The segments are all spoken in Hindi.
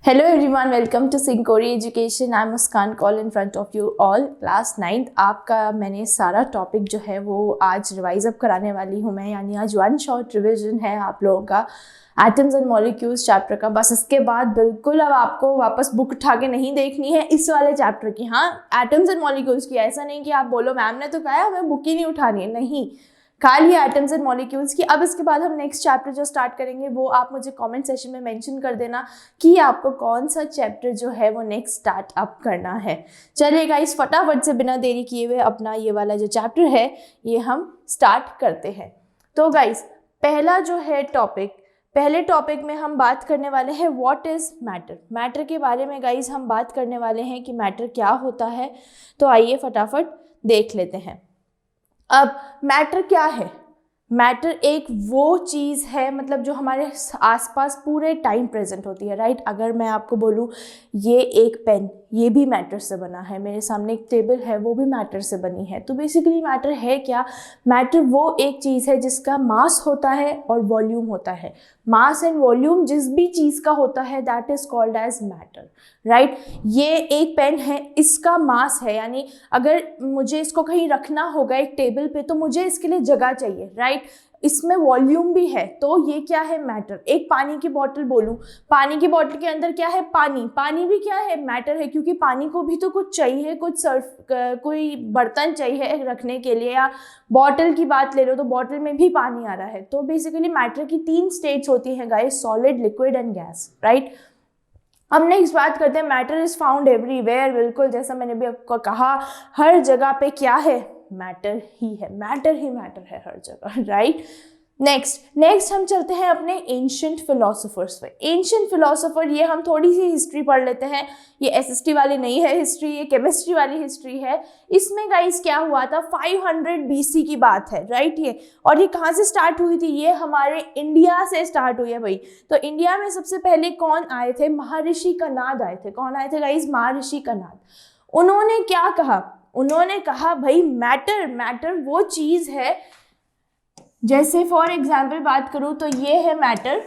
Hello everyone, welcome to Syncori Education. I'm Muskan Kaul in front of you all. Class 9th आपका मैंने सारा टॉपिक जो है वो आज रिवाइज अप कराने वाली हूँ मैं, यानी आज वन शॉर्ट रिविजन है आप लोगों का एटम्स एंड मॉलिक्यूल्स चैप्टर का। बस इसके बाद बिल्कुल अब आपको वापस बुक उठा के नहीं देखनी है इस वाले चैप्टर की। हाँ, एटम्स एंड मॉलिक्यूल्स की, ऐसा नहीं कि आप बोलो मैम ने तो कहा है हमें बुक ही नहीं उठानी है, नहीं, खाली एटम्स एंड मॉलिक्यूल्स की। अब इसके बाद हम नेक्स्ट चैप्टर जो स्टार्ट करेंगे वो आप मुझे कमेंट सेशन में मेंशन कर देना कि आपको कौन सा चैप्टर जो है वो नेक्स्ट स्टार्ट अप करना है। चलिए गाइस, फटाफट से बिना देरी किए हुए अपना ये वाला जो चैप्टर है ये हम स्टार्ट करते हैं। तो गाइस, पहला जो है टॉपिक, पहले टॉपिक में हम बात करने वाले हैं व्हाट इज़ मैटर। मैटर के बारे में गाइस हम बात करने वाले हैं कि मैटर क्या होता है। तो आइए फटाफट देख लेते हैं। अब मैटर क्या है? मैटर एक वो चीज़ है, मतलब जो हमारे आसपास पूरे टाइम प्रेजेंट होती है, राइट। अगर मैं आपको बोलूँ ये एक पेन, ये भी मैटर से बना है, मेरे सामने एक टेबल है वो भी मैटर से बनी है। तो बेसिकली मैटर है क्या? मैटर वो एक चीज़ है जिसका मास होता है और वॉल्यूम होता है। मास एंड वॉल्यूम जिस भी चीज़ का होता है that is called as matter, right. ये एक पेन है, इसका मास है, यानी अगर मुझे इसको कहीं रखना होगा एक टेबल पे तो मुझे इसके लिए जगह चाहिए, राइट। इसमें वॉल्यूम भी है, तो ये क्या है? मैटर। एक पानी की बोतल बोलूँ, पानी की बोतल के अंदर क्या है? पानी। पानी भी क्या है? मैटर है, क्योंकि पानी को भी तो कुछ चाहिए, कुछ सर्फ कोई बर्तन चाहिए रखने के लिए। या बॉटल की बात ले लो तो बॉटल में भी पानी आ रहा है। तो बेसिकली मैटर की 3 स्टेट्स होती हैं guys, solid, liquid and gas, right. अब नेक्स्ट बात करते हैं, मैटर इज फाउंड एवरीवेयर। बिल्कुल, जैसा मैंने भी आपको कहा, हर जगह पे क्या है? मैटर ही है, मैटर ही मैटर है हर जगह, राइट। नेक्स्ट हम चलते हैं अपने एंशिएंट फिलोसोफर्स पे। एंशिएंट फिलोसोफर, ये हम थोड़ी सी हिस्ट्री पढ़ लेते हैं। ये एसएसटी वाली नहीं है हिस्ट्री, ये केमिस्ट्री वाली हिस्ट्री है। इसमें गाइस क्या हुआ था? 500 BC की बात है, राइट। ये और ये कहाँ से स्टार्ट हुई थी? ये हमारे इंडिया से स्टार्ट हुई है भाई। तो इंडिया में सबसे पहले कौन आए थे? महर्षि कणाद आए थे। कौन आए थे गाइस? महर्षि कणाद। उन्होंने क्या कहा? उन्होंने कहा भाई मैटर वो चीज़ है, जैसे फॉर एग्जाम्पल बात करूँ तो ये है मैटर,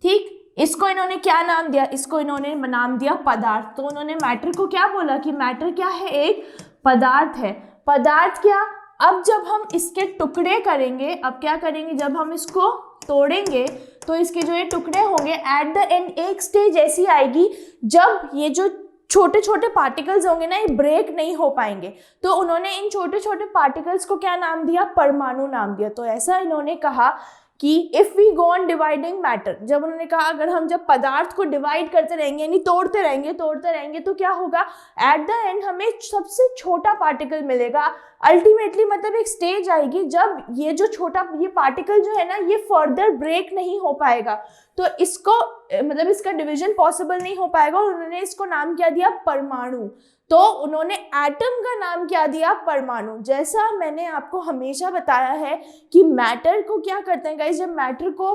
ठीक। इसको इन्होंने क्या नाम दिया? इसको इन्होंने नाम दिया पदार्थ। तो उन्होंने मैटर को क्या बोला कि मैटर क्या है? एक पदार्थ है। पदार्थ क्या? अब जब हम इसके टुकड़े करेंगे, अब क्या करेंगे? जब हम इसको तोड़ेंगे तो इसके जो ये टुकड़े होंगे, एट द एंड एक स्टेज ऐसी आएगी जब ये जो छोटे छोटे पार्टिकल्स होंगे ना, ये ब्रेक नहीं हो पाएंगे। तो उन्होंने इन छोटे छोटे पार्टिकल्स को क्या नाम दिया? परमाणु नाम दिया। तो ऐसा इन्होंने कहा कि if we go on dividing matter, जब उन्होंने कहा अगर हम जब पदार्थ को डिवाइड करते रहेंगे, यानी तोड़ते रहेंगे तो क्या होगा? एट द एंड हमें सबसे छोटा पार्टिकल मिलेगा। अल्टीमेटली मतलब एक स्टेज आएगी जब ये जो छोटा ये पार्टिकल जो है ना, ये फर्दर ब्रेक नहीं हो पाएगा, तो इसको मतलब इसका डिवीजन पॉसिबल नहीं हो पाएगा। और उन्होंने इसको नाम क्या दिया? परमाणु। तो उन्होंने एटम का नाम क्या दिया? परमाणु। जैसा मैंने आपको हमेशा बताया है कि मैटर को क्या करते हैं गाइस, जब मैटर को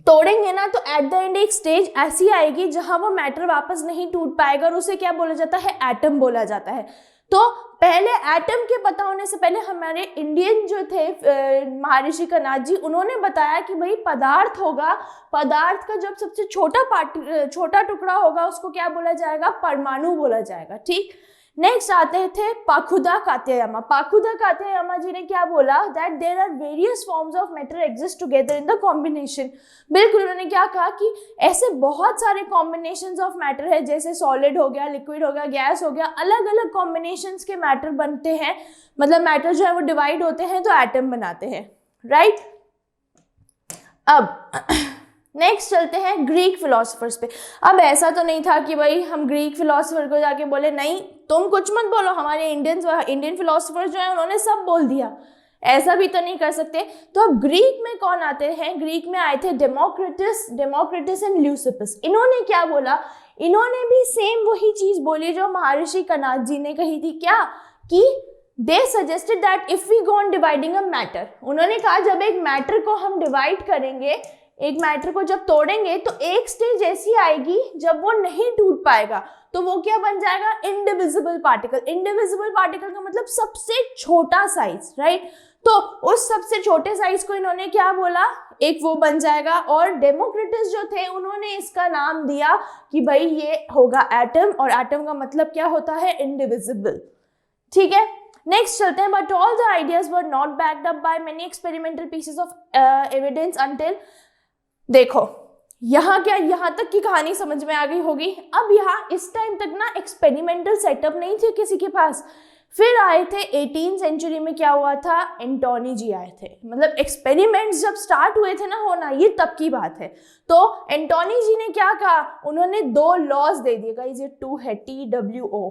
तोड़ेंगे ना तो एट द एंड एक स्टेज ऐसी आएगी जहां वो मैटर वापस नहीं टूट पाएगा, और उसे क्या बोला जाता है? एटम बोला जाता है। तो पहले एटम के पता होने से पहले हमारे इंडियन जो थे महर्षि कणाद जी, उन्होंने बताया कि भाई पदार्थ होगा, पदार्थ का जब सबसे छोटा टुकड़ा होगा उसको क्या बोला जाएगा? परमाणु बोला जाएगा, ठीक। नेक्स्ट आते थे पाकुदा कात्यायामा। पाकुदा कात्यायामा जी ने क्या बोला? That there are various forms of matter exist together in the combination. बिल्कुल, उन्होंने क्या कहा कि ऐसे बहुत सारे कॉम्बिनेशंस ऑफ मैटर है, जैसे सॉलिड हो गया, लिक्विड हो गया, गैस हो गया, अलग अलग कॉम्बिनेशंस के मैटर बनते हैं। मतलब मैटर जो है वो डिवाइड होते हैं तो एटम बनाते हैं, राइट। अब नेक्स्ट चलते हैं ग्रीक फिलोसफर्स पे। अब ऐसा तो नहीं था कि भाई हम ग्रीक फिलोसफर को जाके बोले नहीं तुम कुछ मत बोलो, हमारे इंडियन फिलोसफर जो है उन्होंने सब बोल दिया, ऐसा भी तो नहीं कर सकते। तो अब ग्रीक में कौन आते हैं? ग्रीक में आए थे डेमोक्रिटस एंड ल्यूसिपस। इन्होंने क्या बोला? इन्होंने भी सेम वही चीज बोली जो महर्षि कणाद जी ने कही थी। क्या? कि they suggested that if we go on dividing a matter, उन्होंने कहा जब एक मैटर को हम डिवाइड करेंगे, एक मैटर को जब तोड़ेंगे तो एक स्टेज ऐसी आएगी जब वो नहीं टूट पाएगा, तो वो क्या बन जाएगा? Indivisible particle. इंडिविजिबल पार्टिकल का मतलब सबसे छोटा साइज, राइट। तो उस सबसे छोटे साइज को इन्होंने क्या बोला? एक वो बन जाएगा। और डेमोक्रिटस जो थे उन्होंने इसका नाम दिया कि भाई ये होगा एटम, और एटम का मतलब क्या होता है, इंडिविजिबल। ठीक है, नेक्स्ट चलते हैं। But all the ideas were not backed up by many experimental pieces of evidence until, देखो यहाँ क्या, यहाँ तक की कहानी समझ में आ गई होगी। अब यहाँ इस टाइम तक ना एक्सपेरिमेंटल सेटअप नहीं थे किसी के पास। फिर आए थे 18th सेंचुरी में, क्या हुआ था, एंटोनी जी आए थे। मतलब एक्सपेरिमेंट्स जब स्टार्ट हुए थे ना होना, ये तब की बात है। तो एंटोनी जी ने क्या कहा, उन्होंने 2 लॉज दे दिए, गाइस ये 2 है, TWO।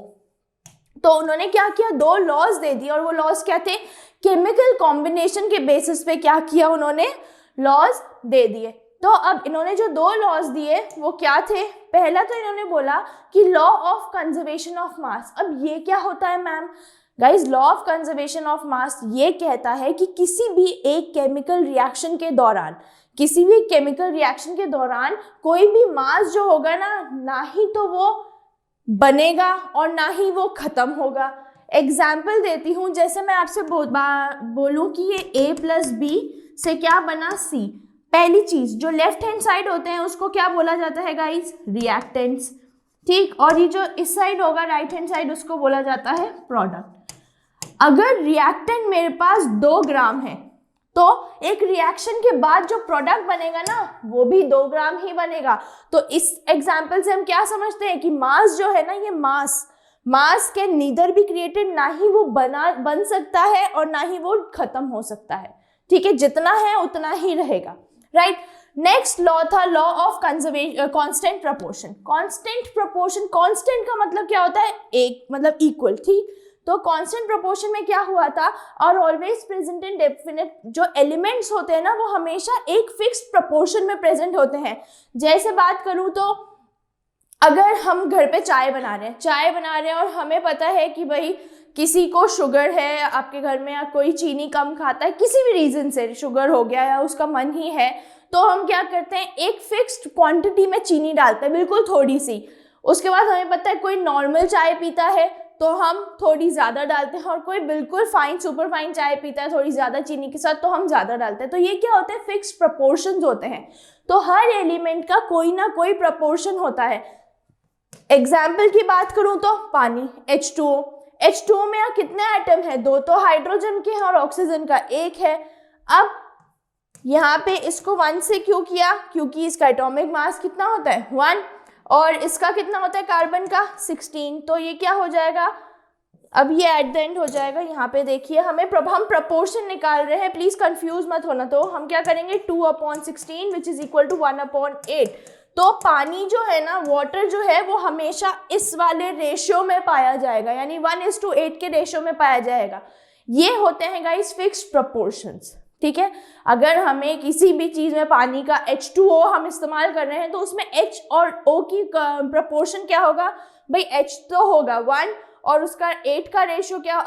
तो उन्होंने क्या किया, 2 लॉज दे दिए, और वो लॉज क्या थे, केमिकल कॉम्बिनेशन के बेसिस पे क्या किया उन्होंने, लॉज दे दिए। तो अब इन्होंने जो 2 लॉज दिए वो क्या थे, पहला तो इन्होंने बोला कि law of conservation of mass. अब ये क्या होता है ma'am, guys law of conservation of mass ये कहता है कि किसी भी एक केमिकल रिएक्शन के दौरान, किसी भी केमिकल रिएक्शन के दौरान कोई भी मास जो होगा ना ही तो वो बनेगा और ना ही वो खत्म होगा। एग्जाम्पल देती हूँ, जैसे मैं आपसे बोलूँ कि ये A+B से क्या बना, C। पहली चीज, जो लेफ्ट हैंड साइड होते हैं उसको क्या बोला जाता है गाइस, रिएक्टेंट्स। ठीक, और ये जो इस साइड होगा राइट हैंड साइड, उसको बोला जाता है प्रोडक्ट। अगर रिएक्टेंट मेरे पास 2 ग्राम है तो एक रिएक्शन के बाद जो प्रोडक्ट बनेगा ना वो भी 2 ग्राम ही बनेगा। तो इस एग्जाम्पल से हम क्या समझते हैं कि मास जो है ना, ये मास कैन नीदर बी क्रिएटेड, ना ही वो बन सकता है और ना ही वो खत्म हो सकता है। ठीक है, जितना है उतना ही रहेगा, राइट। नेक्स्ट लॉ था law of conservation, constant proportion. Constant proportion, constant का मतलब क्या होता है, एक मतलब इक्वल। ठीक, तो कांस्टेंट प्रोपोर्शन में क्या हुआ था, और ऑलवेज प्रेजेंट इन डेफिनेट, जो एलिमेंट्स होते हैं ना वो हमेशा एक फिक्स्ड प्रोपोर्शन में प्रेजेंट होते हैं। जैसे बात करूं तो अगर हम घर पे चाय बना रहे हैं और हमें पता है कि भाई किसी को शुगर है आपके घर में, या कोई चीनी कम खाता है, किसी भी रीजन से शुगर हो गया या उसका मन ही है, तो हम क्या करते हैं, एक फिक्स्ड क्वांटिटी में चीनी डालते हैं, बिल्कुल थोड़ी सी। उसके बाद हमें पता है कोई नॉर्मल चाय पीता है तो हम थोड़ी ज़्यादा डालते हैं, और कोई बिल्कुल फाइन सुपर फाइन चाय पीता है थोड़ी ज़्यादा चीनी के साथ तो हम ज़्यादा डालते हैं। तो ये क्या होते हैं, फिक्स्ड प्रोपोर्शंस होते हैं। तो हर एलिमेंट का कोई ना कोई प्रोपोर्शन होता है। एग्जाम्पल की बात करूं तो पानी, H2O में कितने एटम है, 2 तो हाइड्रोजन के हैं और ऑक्सीजन का 1 है। अब यहाँ पे इसको 1 से क्यों किया, क्योंकि इसका एटॉमिक मास कितना होता है, 1, और इसका कितना होता है कार्बन का, 16। तो ये क्या हो जाएगा, अब ये एट द एंड हो जाएगा। यहाँ पे देखिए हम प्रपोर्शन निकाल रहे हैं, प्लीज कंफ्यूज मत होना। तो हम क्या करेंगे, 2/16 विच इज इक्वल टू 1/8। तो पानी जो है ना, वाटर जो है वो हमेशा इस वाले रेशियो में पाया जाएगा, यानी 1:8 के रेशियो में पाया जाएगा। ये होते हैं गाइस फिक्स्ड प्रोपोर्शंस। ठीक है, अगर हमें किसी भी चीज में पानी का H2O हम इस्तेमाल कर रहे हैं तो उसमें H और O की प्रपोर्शन क्या होगा भाई, H तो होगा 1 और उसका 8 का रेशियो क्या,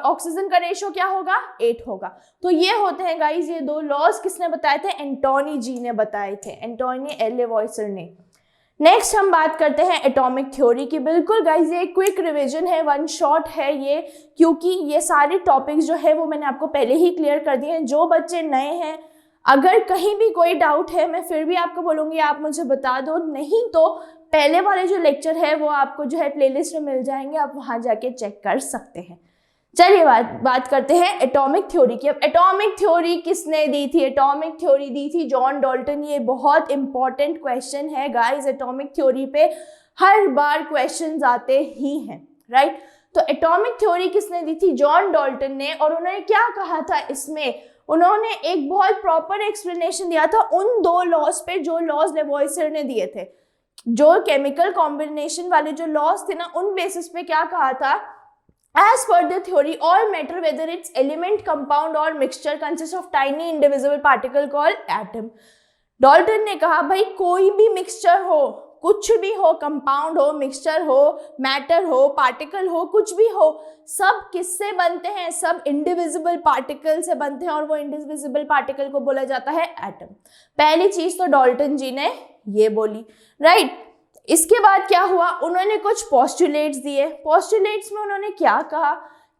ऑक्सीजन का रेशियो क्या होगा, 8 होगा। तो ये होते हैं गाइस ये 2 लॉज, किसने बताए थे, एंटोनी जी ने बताए थे, एंटोनी एल लेवॉइसर ने। नेक्स्ट हम बात करते हैं एटॉमिक थ्योरी की। बिल्कुल गाइज ये क्विक रिवीजन है, 1 शॉट है ये, क्योंकि ये सारे टॉपिक्स जो है वो मैंने आपको पहले ही क्लियर कर दिए हैं। जो बच्चे नए हैं, अगर कहीं भी कोई डाउट है मैं फिर भी आपको बोलूँगी आप मुझे बता दो, नहीं तो पहले वाले जो लेक्चर है वो आपको जो है प्लेलिस्ट में मिल जाएंगे, आप वहाँ जाके चेक कर सकते हैं। चलिए बात करते हैं एटॉमिक थ्योरी की। अब एटॉमिक थ्योरी किसने दी थी, एटॉमिक थ्योरी दी थी जॉन डाल्टन। ये बहुत इंपॉर्टेंट क्वेश्चन है गाइस, एटॉमिक थ्योरी पे हर बार क्वेश्चंस आते ही हैं, राइट। तो एटॉमिक थ्योरी किसने दी थी, जॉन डाल्टन ने। और उन्होंने क्या कहा था इसमें, उन्होंने एक बहुत प्रॉपर एक्सप्लेनेशन दिया था उन 2 लॉज पे जो लॉज लेवॉइसर ने दिए थे। जो केमिकल कॉम्बिनेशन वाले जो लॉज थे ना, उन बेसिस पे क्या कहा था, as per the theory all matter whether it's element, compound or mixture consists of tiny indivisible particle called atom। Dalton ने कहा भाई कोई भी मिक्सचर हो, कुछ भी हो, कंपाउंड हो, मिक्सचर हो, मैटर हो, पार्टिकल हो, कुछ भी हो, सब किससे बनते हैं, सब इंडिविजिबल पार्टिकल से बनते हैं और वो इंडिविजिबल पार्टिकल को बोला जाता है एटम। पहली चीज तो डाल्टन जी ने ये बोली, राइट। इसके बाद क्या हुआ, उन्होंने कुछ पोस्टुलेट्स दिए। पोस्टुलेट्स में उन्होंने क्या कहा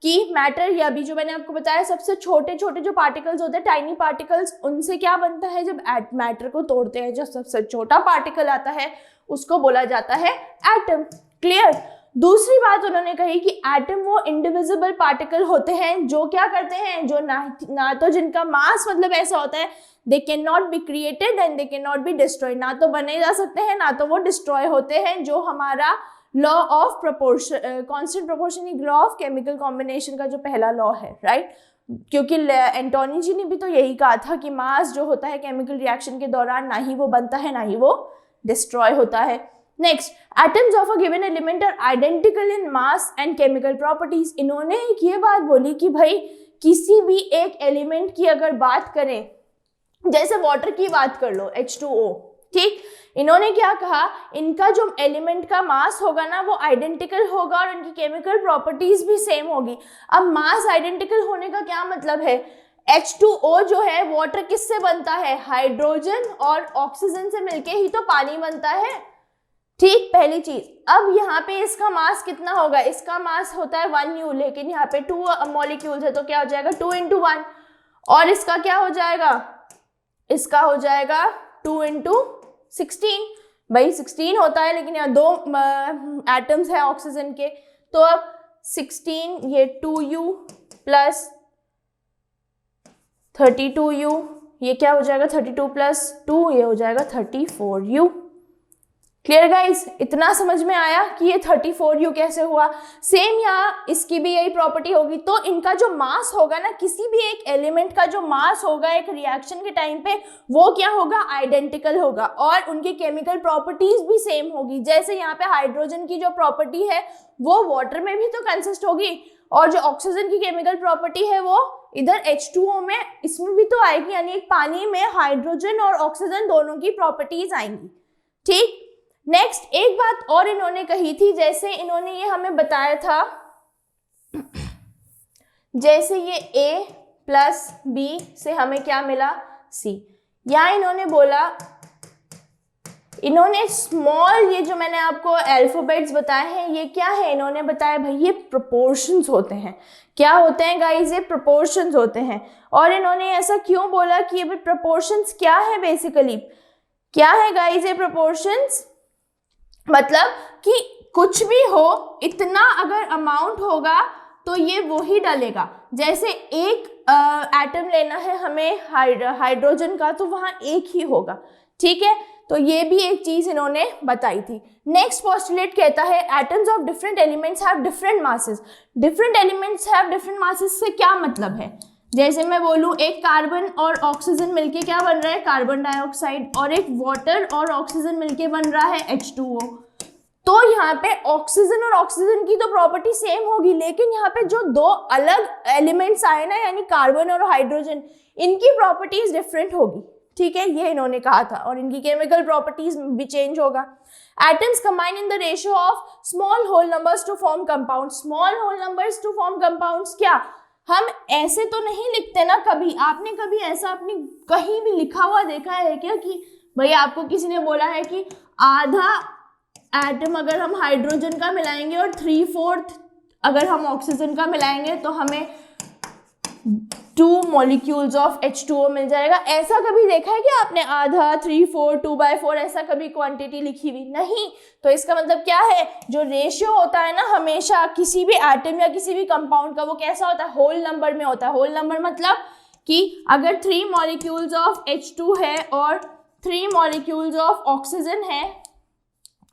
कि मैटर या अभी जो मैंने आपको बताया सबसे छोटे छोटे जो पार्टिकल्स होते हैं, टाइनी पार्टिकल्स, उनसे क्या बनता है जब मैटर को तोड़ते हैं, जो सबसे छोटा पार्टिकल आता है उसको बोला जाता है एटम। क्लियर। दूसरी बात उन्होंने कही कि एटम वो इंडिविजिबल पार्टिकल होते हैं जो क्या करते हैं, जो ना तो जिनका मास मतलब ऐसा होता है they can not be created and they can not be destroyed, ना तो बने जा सकते हैं ना तो वो डिस्ट्रॉय होते हैं, जो हमारा law of proportion, constant proportion, law of chemical combination का जो पहला लॉ है, राइट। क्योंकि एंटोनी जी ने भी तो यही कहा था कि मास जो होता है केमिकल रिएक्शन के दौरान ना ही वो बनता है ना ही वो डिस्ट्रॉय होता है। Next, atoms of a given element are identical in mass and chemical properties. इन्होंने एक ये बात बोली कि भाई किसी भी एक एलिमेंट की अगर बात करें, जैसे वाटर की बात कर लो H2O, ठीक, इन्होंने क्या कहा, इनका जो एलिमेंट का मास होगा ना वो आइडेंटिकल होगा और इनकी केमिकल प्रॉपर्टीज भी सेम होगी। अब मास आइडेंटिकल होने का क्या मतलब है, H2O जो है वाटर किससे बनता है, हाइड्रोजन और ऑक्सीजन से मिलके ही तो पानी बनता है, ठीक, पहली चीज। अब यहाँ पे इसका मास कितना होगा, इसका मास होता है 1U, लेकिन यहाँ पे 2 मॉलिक्यूल्स है तो क्या हो जाएगा 2 × 1, और इसका क्या हो जाएगा, इसका हो जाएगा 2 × 16, भाई 16 होता है, लेकिन यहाँ 2 एटम्स है ऑक्सीजन के, तो अब 16 ये 2U प्लस 32U, ये क्या हो जाएगा 32 + 2, ये हो जाएगा 34U। क्लियर गाइस, इतना समझ में आया कि ये 34U कैसे हुआ। सेम यहाँ इसकी भी यही प्रॉपर्टी होगी, तो इनका जो मास होगा ना, किसी भी एक एलिमेंट का जो मास होगा एक रिएक्शन के टाइम पे, वो क्या होगा, आइडेंटिकल होगा, और उनकी केमिकल प्रॉपर्टीज भी सेम होगी। जैसे यहाँ पे हाइड्रोजन की जो प्रॉपर्टी है वो वाटर में भी तो कंसिस्ट होगी, और जो ऑक्सीजन की केमिकल प्रॉपर्टी है वो इधर H2O में, इसमें भी तो आएगी, यानी एक पानी में हाइड्रोजन और ऑक्सीजन दोनों की प्रॉपर्टीज आएंगी, ठीक। नेक्स्ट, एक बात और इन्होंने कही थी, जैसे इन्होंने ये हमें बताया था, जैसे ये A + B से हमें क्या मिला, C। यहाँ इन्होंने बोला, इन्होंने स्मॉल, ये जो मैंने आपको अल्फाबेट्स बताए हैं ये क्या है, इन्होंने बताया भाई ये प्रोपोर्शंस होते हैं। क्या होते हैं गाइस, ये प्रोपोर्शंस होते हैं। और इन्होंने ऐसा क्यों बोला कि ये प्रोपोर्शंस क्या है, बेसिकली क्या है गाइस ये प्रोपोर्शंस, मतलब कि कुछ भी हो, इतना अगर अमाउंट होगा तो ये वो ही डलेगा। जैसे एक एटम लेना है हमें हाइड्रोजन का, तो वहाँ एक ही होगा, ठीक है। तो ये भी एक चीज इन्होंने बताई थी। नेक्स्ट पोस्टुलेट कहता है atoms of different elements have different masses. Different elements have different masses से क्या मतलब है, जैसे मैं बोलूँ एक कार्बन और ऑक्सीजन मिलके क्या बन रहा है, कार्बन डाइऑक्साइड, और एक वाटर और ऑक्सीजन मिलके बन रहा है H2O। तो यहाँ पे ऑक्सीजन और ऑक्सीजन की तो प्रॉपर्टी सेम होगी, लेकिन यहाँ पे जो 2 अलग एलिमेंट्स आए ना, यानी कार्बन और हाइड्रोजन, इनकी प्रॉपर्टीज डिफरेंट होगी, ठीक है, ये इन्होंने कहा था, और इनकी केमिकल प्रॉपर्टीज भी चेंज होगा। Atoms combine in the ratio of small whole numbers to form compound. Small whole numbers to form compounds, क्या हम ऐसे तो नहीं लिखते ना, कभी आपने कभी ऐसा अपनी कहीं भी लिखा हुआ देखा है क्या कि भाई आपको किसी ने बोला है कि आधा एटम अगर हम हाइड्रोजन का मिलाएंगे और 3/4 अगर हम ऑक्सीजन का मिलाएंगे तो हमें 2 मॉलिक्यूल्स ऑफ H2O मिल जाएगा। ऐसा कभी देखा है कि आपने आधा, 3/4, 2/4 ऐसा कभी क्वांटिटी लिखी हुई नहीं। तो इसका मतलब क्या है, जो रेशियो होता है ना हमेशा किसी भी एटम या किसी भी कंपाउंड का, वो कैसा होता है, होल नंबर में होता है। होल नंबर मतलब कि अगर 3 मॉलिक्यूल्स ऑफ H2 है और 3 मॉलिक्यूल्स ऑफ ऑक्सीजन है,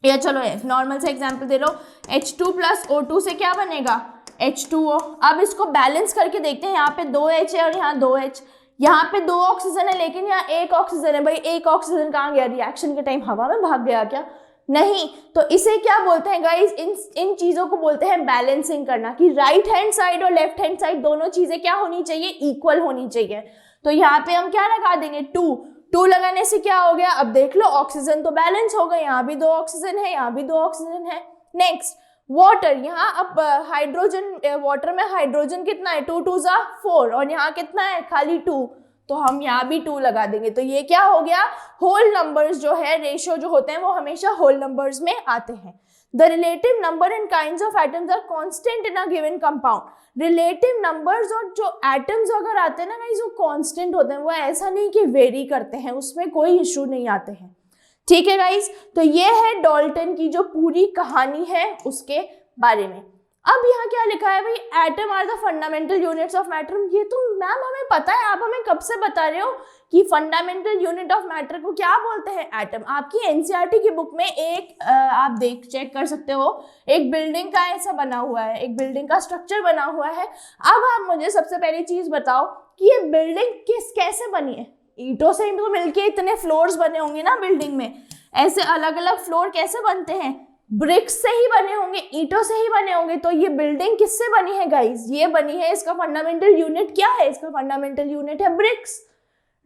या चलो नॉर्मल से एग्जांपल दे लो, H2 + O2 से क्या बनेगा, H2O। अब इसको बैलेंस करके देखते हैं, यहाँ पे 2H है और यहाँ 2H, यहाँ पे 2 ऑक्सीजन है लेकिन यहाँ 1 ऑक्सीजन है। भाई 1 ऑक्सीजन कहाँ गया, रिएक्शन के टाइम हवा में भाग गया क्या, नहीं। तो इसे क्या बोलते हैं गाइज, इन चीजों को बोलते हैं बैलेंसिंग करना, कि राइट हैंड साइड और लेफ्ट हैंड साइड दोनों चीजें क्या होनी चाहिए, इक्वल होनी चाहिए। तो यहाँ पे हम क्या लगा देंगे, 2 लगाने से क्या हो गया, अब देख लो ऑक्सीजन तो बैलेंस हो गए, यहाँ भी 2 ऑक्सीजन है, यहाँ भी 2 ऑक्सीजन है। नेक्स्ट वाटर, यहाँ अब हाइड्रोजन, वाटर में हाइड्रोजन कितना है, 2 × 2 = 4, और यहाँ कितना है, खाली 2, तो हम यहाँ भी 2 लगा देंगे। तो ये क्या हो गया, होल नंबर्स जो है, रेशियो जो होते हैं वो हमेशा होल नंबर्स में आते हैं। The relative number and kinds of atoms are constant in a given compound. Relative numbers और जो एटम्स अगर आते हैं ना गाइस वो कांस्टेंट होते हैं, वो ऐसा नहीं कि वेरी करते हैं, उसमें कोई इशू नहीं आते हैं। ठीक है गाइस, तो ये है डाल्टन की जो पूरी कहानी है उसके बारे में। अब यहाँ क्या लिखा है भाई, atom are the fundamental units of matter. ये तो मैम हमें पता है, आप हमें कब से बता रहे हो कि फंडामेंटल यूनिट ऑफ मैटर को क्या बोलते हैं, एटम। आपकी एनसीईआरटी की बुक में एक आप चेक कर सकते हो, एक बिल्डिंग का ऐसा बना हुआ है, एक बिल्डिंग का स्ट्रक्चर बना हुआ है। अब आप मुझे सबसे पहली चीज बताओ कि ये बिल्डिंग कैसे बनी है। ईंटों से तो मिलके इतने फ्लोर्स बने होंगे ना बिल्डिंग में, ऐसे अलग अलग फ्लोर कैसे बनते हैं, ब्रिक्स से ही बने होंगे, ईंटों से ही बने होंगे। तो ये बिल्डिंग किससे बनी है गाइस, ये बनी है, इसका फंडामेंटल यूनिट क्या है, इसका फंडामेंटल यूनिट है ब्रिक्स,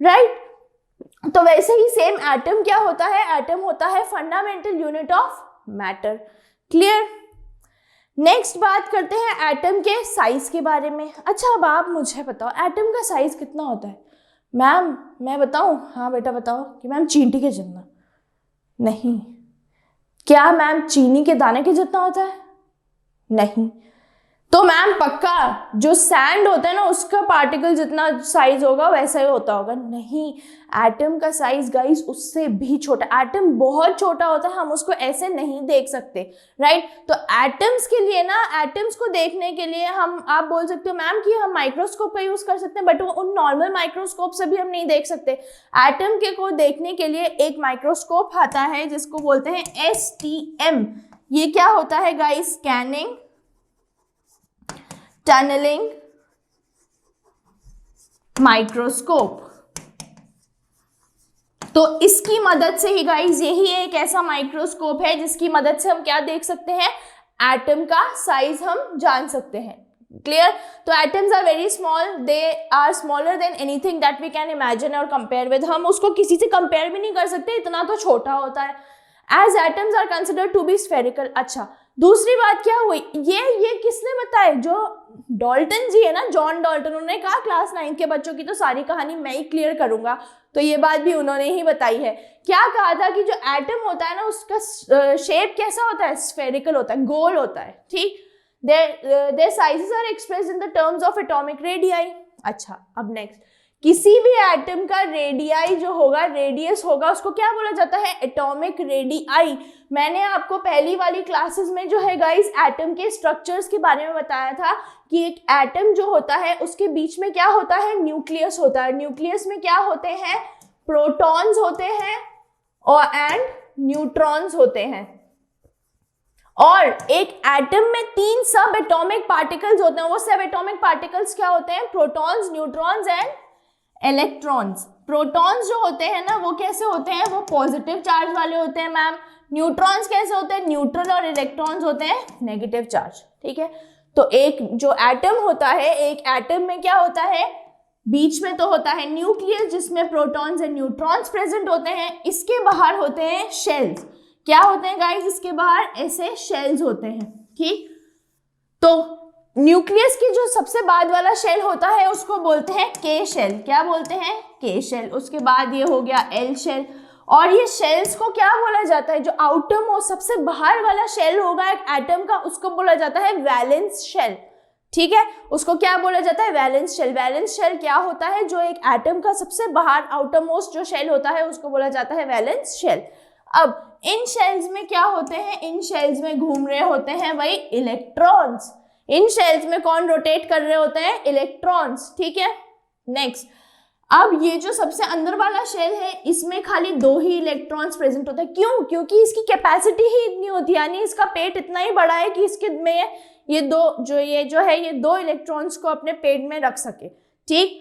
राइट। तो वैसे ही सेम एटम क्या होता है, एटम होता है fundamental unit of matter. Clear. Next बात करते हैं एटम के साइज के बारे में। अच्छा अब आप मुझे बताओ एटम का साइज कितना होता है। मैम मैं बताऊं, हाँ बेटा बताओ, कि मैम चींटी के जितना। नहीं। क्या मैम चीनी के दाने के जितना होता है। नहीं। तो मैम पक्का जो सैंड होता है ना उसका पार्टिकल जितना साइज होगा वैसा ही होता होगा। नहीं, एटम का साइज गाइस उससे भी छोटा, एटम बहुत छोटा होता है, हम उसको ऐसे नहीं देख सकते, राइट। तो एटम्स के लिए ना, एटम्स को देखने के लिए हम, आप बोल सकते हो मैम कि हम माइक्रोस्कोप का यूज कर सकते हैं, बट वो उन नॉर्मल माइक्रोस्कोप से भी हम नहीं देख सकते। एटम के को देखने के लिए एक माइक्रोस्कोप आता है जिसको बोलते हैं STM। ये क्या होता है गाइस, स्कैनिंग टनलिंग माइक्रोस्कोप। तो इसकी मदद से ही गाइस, यही एक ऐसा माइक्रोस्कोप है जिसकी मदद से हम क्या देख सकते हैं, एटम का साइज हम जान सकते हैं। क्लियर। तो atoms are very small, they are smaller than anything that we can imagine और कंपेयर विद। हम उसको किसी से कंपेयर भी नहीं कर सकते, इतना तो छोटा होता है। As atoms are considered to be spherical. अच्छा दूसरी बात क्या हुई, ये किसने बताया, जो डाल्टन जी है ना, जॉन डाल्टन, उन्होंने कहा क्लास 9 के बच्चों की तो सारी कहानी मैं ही क्लियर करूंगा, तो ये बात भी उन्होंने ही बताई है। क्या कहा था कि जो एटम होता है ना उसका शेप कैसा होता है, स्फेरिकल होता है, गोल होता है, ठीक। Their sizes are expressed in the terms of atomic radii. अच्छा अब नेक्स्ट, किसी भी एटम का रेडियाई जो होगा, रेडियस होगा, उसको क्या बोला जाता है, एटॉमिक रेडियाई। मैंने आपको पहली वाली क्लासेस में जो है गाइस एटम के स्ट्रक्चर्स के बारे में बताया था कि एक एटम जो होता है उसके बीच में क्या होता है, न्यूक्लियस होता है। न्यूक्लियस में क्या होते हैं, प्रोटॉन्स होते हैं और एंड न्यूट्रॉन्स होते हैं। और एक एटम में 3 सब एटॉमिक पार्टिकल्स होते हैं। वो सब एटॉमिक पार्टिकल्स क्या होते हैं, protons, neutrons and electrons. Protons जो होते हैं ना वो कैसे होते हैं, वो पॉजिटिव चार्ज वाले होते हैं मैम। न्यूट्रॉन्स कैसे होते हैं, न्यूट्रल, और इलेक्ट्रॉन्स होते हैं नेगेटिव चार्ज, ठीक है। तो एक जो एटम होता है, एक एटम में क्या होता है, बीच में तो होता है न्यूक्लियस जिसमें प्रोटॉन्स एंड न्यूट्रॉन्स प्रेजेंट होते हैं। इसके बाहर होते हैं शेल्स। क्या होते हैं गाइस इसके बाहर, ऐसे शेल्स होते हैं, ठीक। तो न्यूक्लियस की जो सबसे बाद वाला शेल होता है उसको बोलते हैं के शेल। क्या बोलते हैं, के शेल। उसके बाद ये हो गया एल शेल। और ये शेल्स को क्या बोला जाता है, जो आउटर मोस्ट सबसे बाहर वाला शेल होगा एक एटम का, उसको बोला जाता है वैलेंस शेल, ठीक है। उसको क्या बोला जाता है, वैलेंस शेल। वैलेंस शेल क्या होता है, जो एक एटम का सबसे बाहर आउटर मोस्ट जो शेल होता है उसको बोला जाता है वैलेंस शेल। अब इन शेल्स में क्या होते हैं, इन शेल्स में घूम रहे होते हैं वही इलेक्ट्रॉन्स। इन शेल्स में कौन रोटेट कर रहे होते हैं, इलेक्ट्रॉन्स, ठीक है। नेक्स्ट, अब ये जो सबसे अंदर वाला शेल है इसमें खाली 2 ही इलेक्ट्रॉन्स प्रेजेंट होते हैं। क्यों, क्योंकि इसकी कैपेसिटी ही इतनी होती है, यानी इसका पेट इतना ही बड़ा है कि इसके में ये 2 इलेक्ट्रॉन्स को अपने पेट में रख सके, ठीक।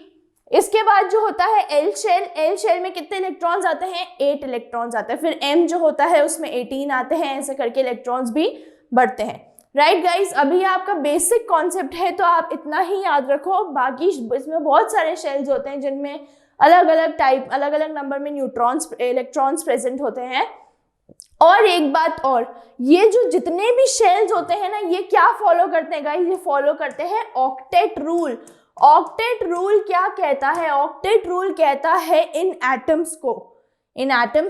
इसके बाद जो होता है एल शेल। एल शेल में कितने इलेक्ट्रॉन्स आते हैं, 8 इलेक्ट्रॉन्स आते हैं। फिर एम जो होता है उसमें 18 आते हैं, ऐसे करके इलेक्ट्रॉन्स भी बढ़ते हैं, राइट गाइस। अभी आपका बेसिक कॉन्सेप्ट है तो आप इतना ही याद रखो, बाकी इसमें बहुत सारे शेल्स होते हैं जिनमें अलग अलग टाइप, अलग अलग नंबर में न्यूट्रॉन्स, इलेक्ट्रॉन्स प्रेजेंट होते हैं। और एक बात और, ये जो जितने भी शेल्स होते हैं ना ये क्या फॉलो करते हैं गाइस, ये फॉलो करते हैं ऑक्टेट रूल। ऑक्टेट रूल क्या कहता है, ऑक्टेट रूल कहता है इन एटम्स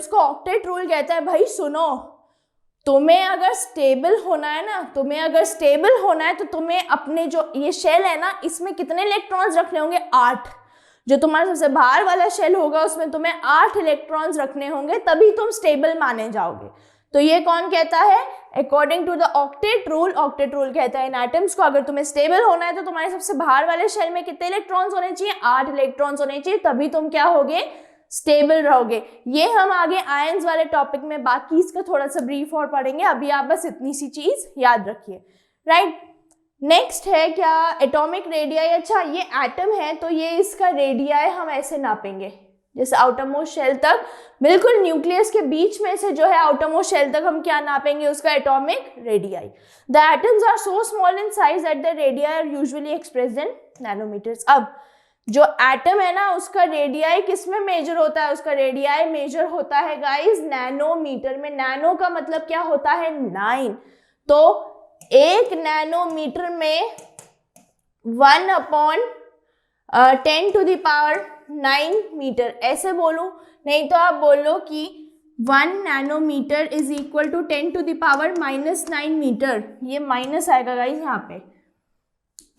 को ऑक्टेट रूल कहता है, भाई सुनो, तुम्हें अगर स्टेबल होना है ना, तो तुम्हें अपने जो ये शेल है ना, इसमें कितने इलेक्ट्रॉन्स रखने होंगे? 8। जो तुम्हारा सबसे बाहर वाला शेल होगा उसमें तुम्हें 8 इलेक्ट्रॉन्स रखने होंगे, तभी तुम स्टेबल माने जाओगे। तो ये कौन कहता है? According to the octet rule कहता है इन एटम्स को अगर तुम्हें स्टेबल होना है तो तुम्हारे सबसे बाहर वाले शेल में कितने इलेक्ट्रॉन्स होने चाहिए? 8 इलेक्ट्रॉन्स होने चाहिए, तभी तुम क्या होगे? स्टेबल रहोगे। ये हम आगे आयंस वाले टॉपिक में बाकी इसका थोड़ा सा ब्रीफ और पढ़ेंगे, अभी आप बस इतनी सी चीज याद रखिए, राइट। नेक्स्ट है क्या? Atomic radii. अच्छा, ये एटम है तो ये इसका रेडियाई हम ऐसे नापेंगे, जैसे आउटर मोस्ट शेल तक, बिल्कुल न्यूक्लियस के बीच में से जो है आउटर मोस्ट शेल तक हम क्या नापेंगे? उसका atomic radii. The atoms are so small in size that the radii are usually expressed in nanometres. अब जो एटम है ना, उसका रेडियाई किस में मेजर होता है? उसका रेडियाई मेजर होता है गाइस नैनोमीटर में। नैनो का मतलब क्या होता है? 9। तो 1 नैनोमीटर में 1/10⁹ मीटर, ऐसे बोलूं? नहीं तो आप बोलो कि 1 nanometre is equal to 10⁻⁹ metre. ये माइनस आएगा गाइस यहाँ पे,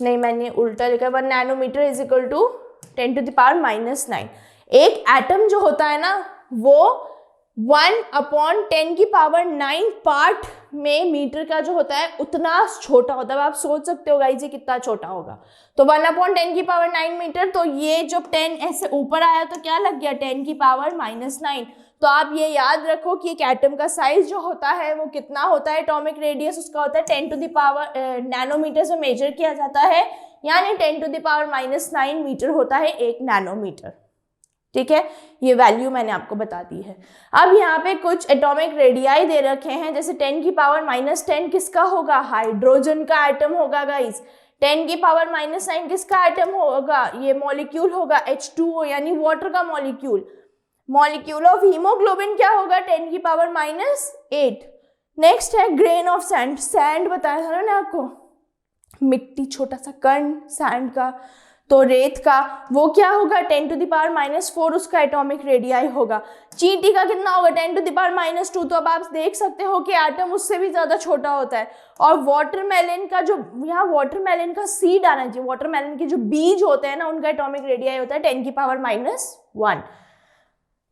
नहीं मैंने उल्टा लिखा। 1 नैनोमीटर इज इक्वल टू 10⁻⁹ एक एटम जो होता है ना, वो 1/10⁹ पार्ट में मीटर का जो होता है उतना छोटा होता है। आप सोच सकते हो गाइस ये कितना छोटा होगा। तो 1/10⁹ मीटर, तो ये जब 10 ऐसे ऊपर आया तो क्या लग गया? 10⁻⁹। तो आप ये याद रखो कि एक एटम का साइज जो होता है वो कितना होता है? एटॉमिक रेडियस उसका होता है 10 से मेजर किया जाता है, यानी 10⁻⁹ मीटर होता है 1 नैनोमीटर। ठीक है, ये वैल्यू मैंने आपको बता दी है। अब यहाँ पे कुछ एटॉमिक रेडियाई दे रखे हैं, जैसे 10⁻⁻10 किसका होगा? हाइड्रोजन का एटम होगा गाइस। 10⁻⁹ किसका एटम होगा? ये मॉलिक्यूल होगा H2O, यानी वाटर का मॉलिक्यूल। मॉलिक्यूल ऑफ हीमोग्लोबिन क्या होगा? 10⁻8। नेक्स्ट है ग्रेन ऑफ सैंड। सैंड बताया था ना आपको, मिट्टी, छोटा सा कण सैंड का। तो रेत का वो क्या होगा? 10⁻⁴ उसका एटॉमिक रेडियाई होगा। चींटी का कितना होगा? 10⁻²। तो अब आप देख सकते हो कि एटम उससे भी ज्यादा छोटा होता है। और वाटरमेलन का जो, यहाँ वाटरमेलन का सीड आना चाहिए, वाटरमेलन के जो बीज होते हैं ना, उनका एटॉमिक रेडियाई होता है 10⁻⁻1।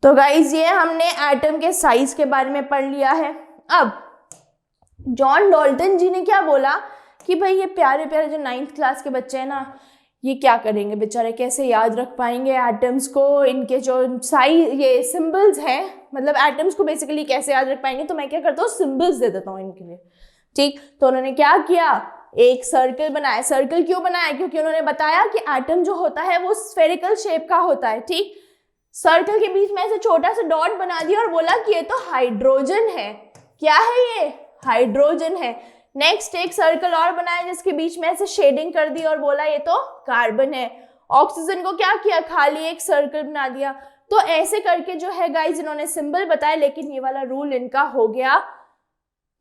तो गाइज ये हमने एटम के साइज के बारे में पढ़ लिया है। अब जॉन डाल्टन जी ने क्या बोला कि भाई ये प्यारे प्यारे जो 9th क्लास के बच्चे हैं ना, ये क्या करेंगे बेचारे, कैसे याद रख पाएंगे एटम्स को? इनके जो साइज, ये सिंबल्स हैं, मतलब एटम्स को बेसिकली कैसे याद रख पाएंगे? तो मैं क्या करता हूँ, सिंबल्स दे देता हूँ इनके लिए। ठीक, तो उन्होंने क्या किया? एक सर्कल बनाया। सर्कल क्यों बनाया? क्योंकि उन्होंने बताया कि एटम जो होता है वो स्फेरिकल शेप का होता है। ठीक, सर्कल के बीच में ऐसे छोटा सा डॉट बना दिया और बोला कि ये तो हाइड्रोजन है। क्या है ये? हाइड्रोजन है। नेक्स्ट एक सर्कल और बनाया जिसके बीच में ऐसे शेडिंग कर दी और बोला ये तो कार्बन है। ऑक्सीजन को क्या किया? खाली एक सर्कल बना दिया। तो ऐसे करके जो है गाइज इन्होंने सिंबल बताया, लेकिन ये वाला रूल इनका हो गया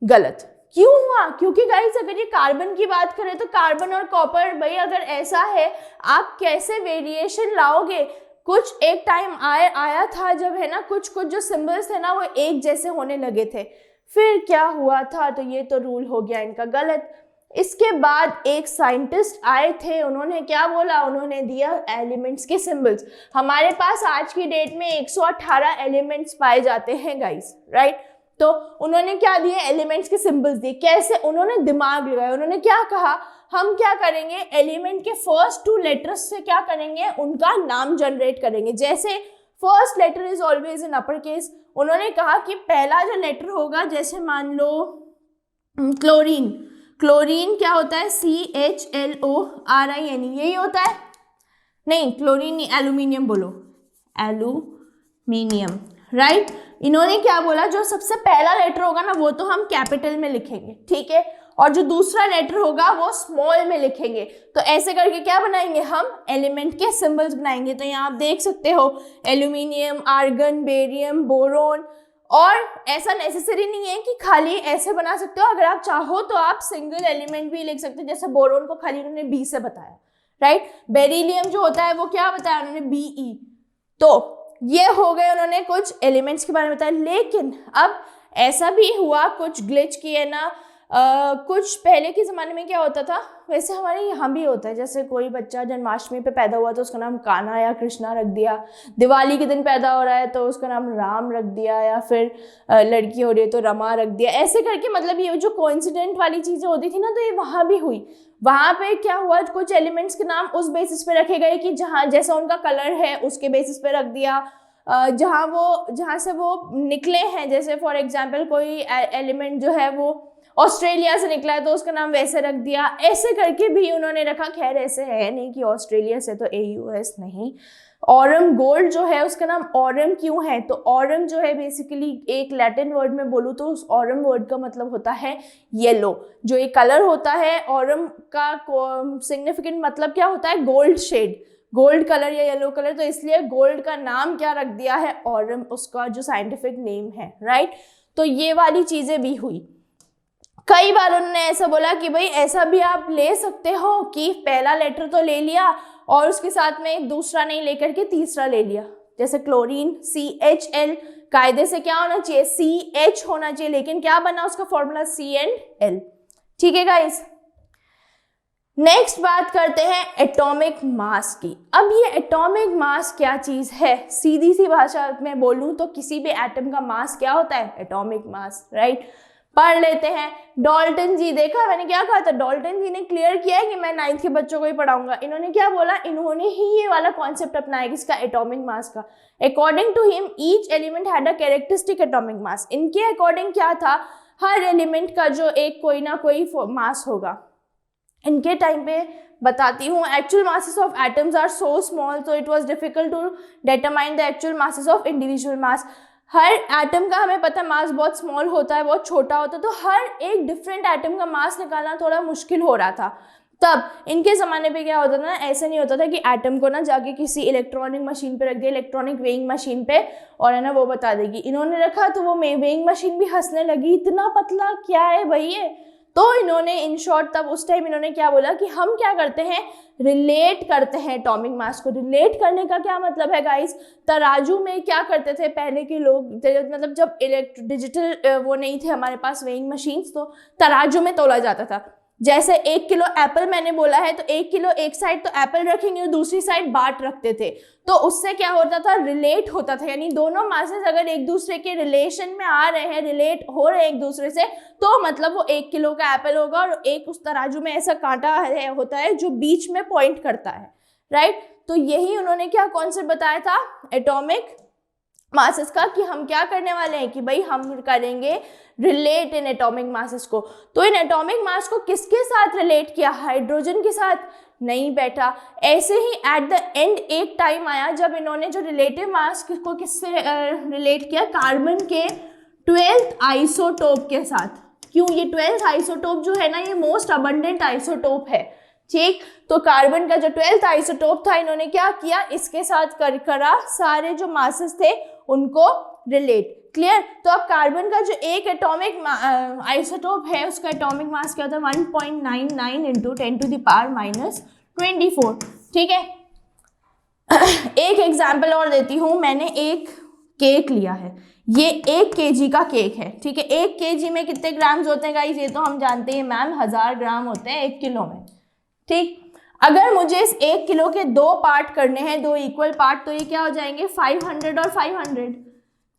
गलत। क्यों हुआ? क्योंकि गाइज अगर ये कार्बन की बात करें तो कार्बन और कॉपर, भाई अगर ऐसा है आप कैसे वेरिएशन लाओगे? कुछ एक टाइम आया था जब है ना कुछ जो सिंबल्स थे ना वो एक जैसे होने लगे थे, फिर क्या हुआ था? तो ये तो रूल हो गया इनका गलत। इसके बाद एक साइंटिस्ट आए थे, उन्होंने क्या बोला? उन्होंने दिया एलिमेंट्स के सिंबल्स। हमारे पास आज की डेट में 118 एलिमेंट्स पाए जाते हैं गाइस, राइट? तो उन्होंने क्या दिए? एलिमेंट्स के सिंबल्स दिए। कैसे? उन्होंने दिमाग लगाया। उन्होंने क्या कहा? हम क्या करेंगे, एलिमेंट के फर्स्ट 2 लेटर्स से क्या करेंगे, उनका नाम जनरेट करेंगे। जैसे first letter is always in upper case. उन्होंने कहा कि पहला जो लेटर होगा, जैसे मान लो क्लोरीन, क्लोरीन क्या होता है? CHLORIN, यही होता है? नहीं, क्लोरीन नहीं, एल्यूमिनियम बोलो, एल्यूमिनियम, राइट? इन्होंने क्या बोला? जो सबसे पहला लेटर होगा ना वो तो हम कैपिटल में लिखेंगे, ठीक है, और जो दूसरा लेटर होगा वो स्मॉल में लिखेंगे। तो ऐसे करके क्या बनाएंगे हम? एलिमेंट के सिंबल्स बनाएंगे। तो यहाँ आप देख सकते हो एल्यूमिनियम, आर्गन, बेरियम, बोरोन। और ऐसा नेसेसरी नहीं है कि खाली ऐसे बना सकते हो, अगर आप चाहो तो आप सिंगल एलिमेंट भी लिख सकते हो। जैसे बोरोन को खाली उन्होंने B से बताया, राइट? बेरिलियम जो होता है वो क्या बताया उन्होंने? BE। तो ये हो गए उन्होंने कुछ एलिमेंट्स के बारे में बताया। लेकिन अब ऐसा भी हुआ कुछ ग्लिच किए ना, कुछ पहले के ज़माने में क्या होता था, वैसे हमारे यहाँ भी होता है, जैसे कोई बच्चा जन्माष्टमी पे पैदा हुआ तो उसका नाम कान्हा या कृष्णा रख दिया, दिवाली के दिन पैदा हो रहा है तो उसका नाम राम रख दिया, या फिर लड़की हो रही है तो रमा रख दिया, ऐसे करके मतलब ये जो कोइंसिडेंट वाली चीज़ें होती थी ना, तो ये वहाँ भी हुई। वहाँ पे क्या हुआ, कुछ एलिमेंट्स के नाम उस बेसिस पे रखे गए कि जहाँ जैसा उनका कलर है उसके बेसिस पे रख दिया, जहाँ से वो निकले हैं, जैसे फॉर एग्जाम्पल कोई एलिमेंट जो है वो ऑस्ट्रेलिया से निकला है तो उसका नाम वैसे रख दिया, ऐसे करके भी उन्होंने रखा। खैर ऐसे है नहीं कि ऑस्ट्रेलिया से तो AUS नहीं। ऑरम गोल्ड जो है उसका नाम ऑरम क्यों है, तो ऑरम जो है बेसिकली एक लैटिन वर्ड में बोलूँ तो उस ऑरम वर्ड का मतलब होता है येलो, जो एक कलर होता है ऑरम का सिग्निफिकेंट मतलब क्या होता है, गोल्ड शेड, गोल्ड कलर या येलो कलर, तो इसलिए गोल्ड का नाम क्या रख दिया है, ऑरम उसका जो साइंटिफिक नेम है, राइट। तो ये वाली चीज़ें भी हुई। कई बार उन्होंने ऐसा बोला कि भाई ऐसा भी आप ले सकते हो कि पहला लेटर तो ले लिया और उसके साथ में एक दूसरा नहीं लेकर के तीसरा ले लिया, जैसे क्लोरीन CHL, कायदे से क्या होना चाहिए, CH होना चाहिए, लेकिन क्या बना उसका फॉर्मूला C&L। ठीक है गाइस, नेक्स्ट बात करते हैं एटॉमिक मास की। अब ये एटॉमिक मास क्या चीज है, सीधी सी भाषा में बोलूं तो किसी भी एटम का मास क्या होता है, एटॉमिक मास, राइट। पढ़ लेते हैं। डाल्टन जी, देखा मैंने क्या कहा था, डाल्टन जी ने क्लियर किया है कि मैं 9th के बच्चों को ही पढ़ाऊंगा। इन्होंने क्या बोला, इन्होंने ही ये वाला कॉन्सेप्ट अपनाया किसका, एटॉमिक मास का। According to him each element had a characteristic atomic mass. इनके अकॉर्डिंग क्या था, हर एलिमेंट का जो एक कोई ना कोई मास होगा। इनके टाइम पे बताती हूँ, actual masses of atoms are so small so it was difficult to determine the actual masses of individual mass. हर एटम का हमें पता है मास बहुत स्मॉल होता है, बहुत छोटा होता है, तो हर एक डिफरेंट एटम का मास निकालना थोड़ा मुश्किल हो रहा था। तब इनके ज़माने पे क्या होता था ना, ऐसे नहीं होता था कि एटम को ना जाके किसी इलेक्ट्रॉनिक मशीन पे रख दिया, इलेक्ट्रॉनिक वेइंग मशीन पे, और है ना वो बता देगी। इन्होंने रखा तो वो वेइंग मशीन भी हंसने लगी, इतना पतला क्या है भाई ये। तो इन्होंने इन शॉर्ट तब उस टाइम इन्होंने क्या बोला कि हम क्या करते हैं, रिलेट करते हैं एटॉमिक मास को। रिलेट करने का क्या मतलब है गाइस, तराजू में क्या करते थे पहले के लोग, मतलब जब डिजिटल वो नहीं थे हमारे पास वेइंग मशीन्स, तो तराजू में तोला जाता था। जैसे 1 किलो एप्पल मैंने बोला है तो 1 किलो एक साइड तो एप्पल रखेंगे और दूसरी साइड बाट रखते थे, तो उससे क्या होता था, रिलेट होता था। यानी दोनों मासेस अगर एक दूसरे के रिलेशन में आ रहे हैं, रिलेट हो रहे हैं एक दूसरे से, तो मतलब वो 1 किलो का एप्पल होगा। और एक उस तराजू में ऐसा कांटा होता है जो बीच में पॉइंट करता है, राइट। तो यही उन्होंने क्या कॉन्सेप्ट बताया था एटॉमिक मासेस का, कि हम क्या करने वाले हैं कि भाई हम करेंगे रिलेट इन एटॉमिक मासेस को। तो इन एटॉमिक मास को किसके साथ रिलेट किया, हाइड्रोजन के साथ नहीं बैठा। ऐसे ही एट द एंड एक टाइम आया जब इन्होंने जो रिलेटिव मास को किससे रिलेट किया, कार्बन के 12th आइसोटोप के साथ। क्यों, ये 12th आइसोटोप जो है ना, ये मोस्ट अबंडेंट आइसोटोप है, ठीक। तो कार्बन का जो 12th आइसोटोप था, इन्होंने क्या किया, इसके साथ करा सारे जो मासेस थे उनको रिलेट। क्लियर। तो अब कार्बन का जो एक एटॉमिक आइसोटोप है उसका एटॉमिक मास क्या होता है, 1.99 इंटू 10⁻²4। ठीक है। एक एग्जाम्पल और देती हूँ। मैंने एक केक लिया है, ये 1 kg का केक है, ठीक है। 1 kg में कितने ग्राम्स होते हैं गाइस, ये तो हम जानते हैं मैम, 1000 ग्राम होते हैं 1 किलो में, ठीक। अगर मुझे इस 1 किलो के 2 पार्ट करने हैं, 2 इक्वल पार्ट, तो ये क्या हो जाएंगे 500 और 500।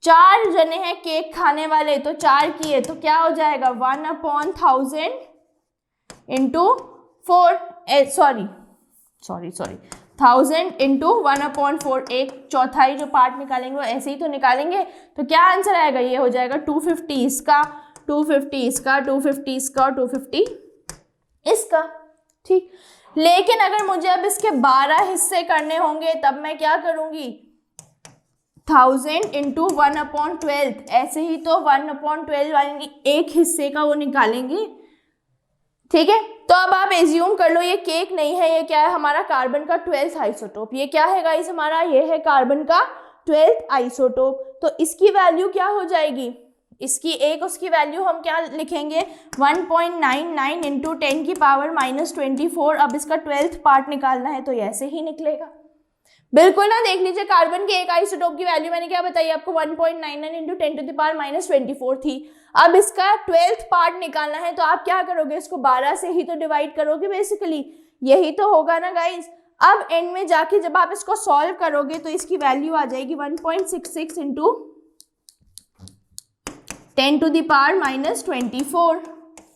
4 जने हैं केक खाने वाले, तो 4 किए तो क्या हो जाएगा 1/1000 इंटू 4, सॉरी 1000 इंटू 1/4। एक चौथाई जो पार्ट निकालेंगे वो ऐसे ही तो निकालेंगे, तो क्या आंसर आएगा, ये हो जाएगा 250 इसका, 250 इसका, 250 इसका और 250 इसका, ठीक। लेकिन अगर मुझे अब इसके 12 हिस्से करने होंगे तब मैं क्या करूंगी, 1000 इंटू 1/12, ऐसे ही तो 1/12 वाले एक हिस्से का वो निकालेंगे, ठीक है। तो अब आप एज्यूम कर लो ये केक नहीं है, ये क्या है हमारा कार्बन का 12th आइसोटोप। ये क्या है गाइस हमारा, ये है कार्बन का 12th आइसोटोप। तो इसकी वैल्यू क्या हो जाएगी, इसकी एक उसकी वैल्यू हम क्या लिखेंगे 1.99 इंटू 10⁻²4। अब इसका 12th पार्ट निकालना है तो ऐसे ही निकलेगा। बिल्कुल ना, देख लीजिए कार्बन के एक आइसोटोप की वैल्यू मैंने क्या बताई आपको 1.99 इंटू 10⁻⁻24 थी। अब इसका 12th पार्ट निकालना है तो आप क्या करोगे, इसको 12 से ही तो डिवाइड करोगे बेसिकली, यही तो होगा ना गाइज। अब एंड में जाके जब आप इसको सॉल्व करोगे तो इसकी वैल्यू आ जाएगी 1.66 इंटू 10⁻⁻24।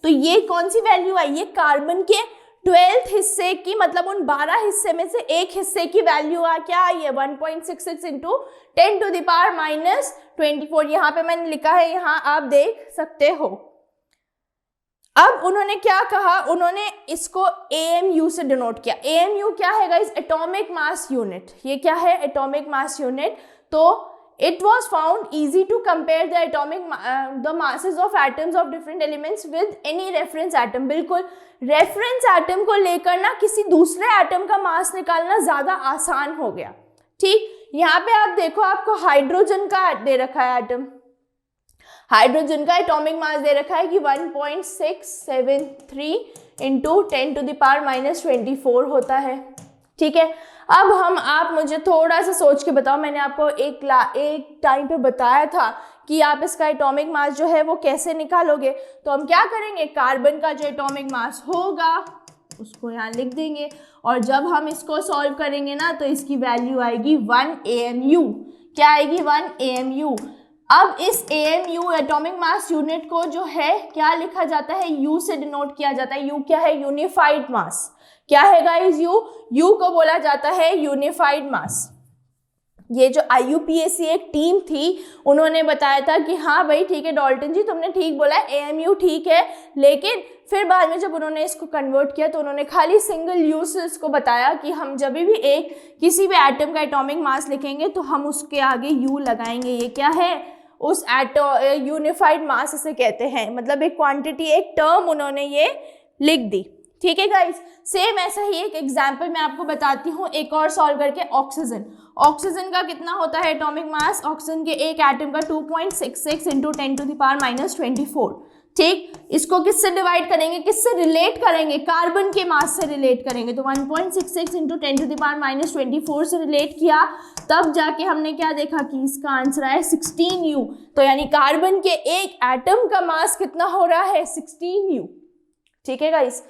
तो ये कौन सी वैल्यू आई, ये कार्बन के 12th हिस्से की, मतलब उन 12 हिस्से में से एक हिस्से की वैल्यू क्या आई है 1.66 इंटू 10⁻⁻24। यहाँ पे मैंने लिखा है, यहाँ आप देख सकते हो। अब उन्होंने क्या कहा, उन्होंने इसको AMU से डिनोट किया। AMU क्या है गाइस, एटॉमिक मास यूनिट। ये क्या है, एटॉमिक मास यूनिट। तो it was found easy to compare the masses of atoms of different elements with any reference atom। बिल्कुल रेफरेंस एटम को लेकर ना किसी दूसरे एटम का मास निकालना ज्यादा आसान हो गया। ठीक, यहाँ पे आप देखो, आपको हाइड्रोजन का दे रखा है एटम, हाइड्रोजन का एटॉमिक मास दे रखा है कि 1.673 इंटू 10⁻⁻24 होता है। ठीक है, अब आप मुझे थोड़ा सा सोच के बताओ, मैंने आपको एक टाइम पे बताया था कि आप इसका एटॉमिक मास जो है वो कैसे निकालोगे। तो हम क्या करेंगे, कार्बन का जो एटॉमिक मास होगा उसको यहाँ लिख देंगे, और जब हम इसको सॉल्व करेंगे ना तो इसकी वैल्यू आएगी 1 AMU। क्या आएगी, 1 AMU। अब इस AMU एटॉमिक मास यूनिट को जो है क्या लिखा जाता है, U से डिनोट किया जाता है। U क्या है, यूनिफाइड मास। क्या है गाइस, U को बोला जाता है यूनिफाइड मास। ये जो IUPAC एक टीम थी, उन्होंने बताया था कि हाँ भाई ठीक है डाल्टन जी, तुमने ठीक बोला है, AMU ठीक है, लेकिन फिर बाद में जब उन्होंने इसको कन्वर्ट किया तो उन्होंने खाली सिंगल यूज को बताया कि हम जब भी किसी भी एटम का एटॉमिक मास लिखेंगे तो हम उसके आगे U लगाएंगे। ये क्या है, उस यूनिफाइड मास इसे कहते हैं, मतलब एक क्वांटिटी, एक टर्म उन्होंने ये लिख दी। ठीक है गाइस, सेम ऐसा ही एक एग्जांपल मैं आपको बताती हूँ एक और सॉल्व करके। ऑक्सीजन का कितना होता है एटॉमिक मास, ऑक्सीजन के एक एटम का 2.66 इंटू 10⁻⁻24। ठीक, इसको किससे डिवाइड करेंगे, किससे रिलेट करेंगे, कार्बन के मास से रिलेट करेंगे। तो 1.66 इंटू 10⁻⁻24 से रिलेट किया, तब जाके हमने क्या देखा कि इसका आंसर है 16U। तो यानी कार्बन के एक एटम का मास कितना हो रहा है, 16U। ठीक है guys,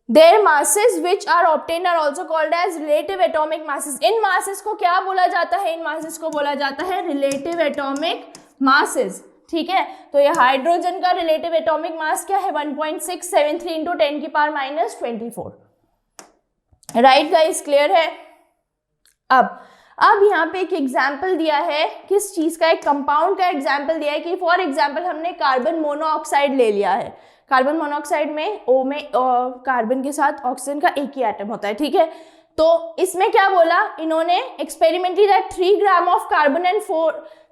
their masses which are obtained are also called as relative atomic masses। In masses को क्या बोला जाता है, इन masses को बोला जाता है relative atomic masses। ठीक है, तो ये हाइड्रोजन का रिलेटिव एटॉमिक मास क्या है 1.673 इंटू 10⁻⁻24। राइट गाइस, क्लियर है। अब यहाँ पे एक एग्जाम्पल दिया है, किस चीज का, एक कंपाउंड का एग्जाम्पल दिया है कि फॉर एग्जाम्पल हमने कार्बन मोनोऑक्साइड ले लिया है। कार्बन मोनोऑक्साइड में O में कार्बन के साथ ऑक्सीजन का एक ही एटम होता है। ठीक है, तो इसमें क्या बोला इन्होंने, experimentally that 3 gram of carbon and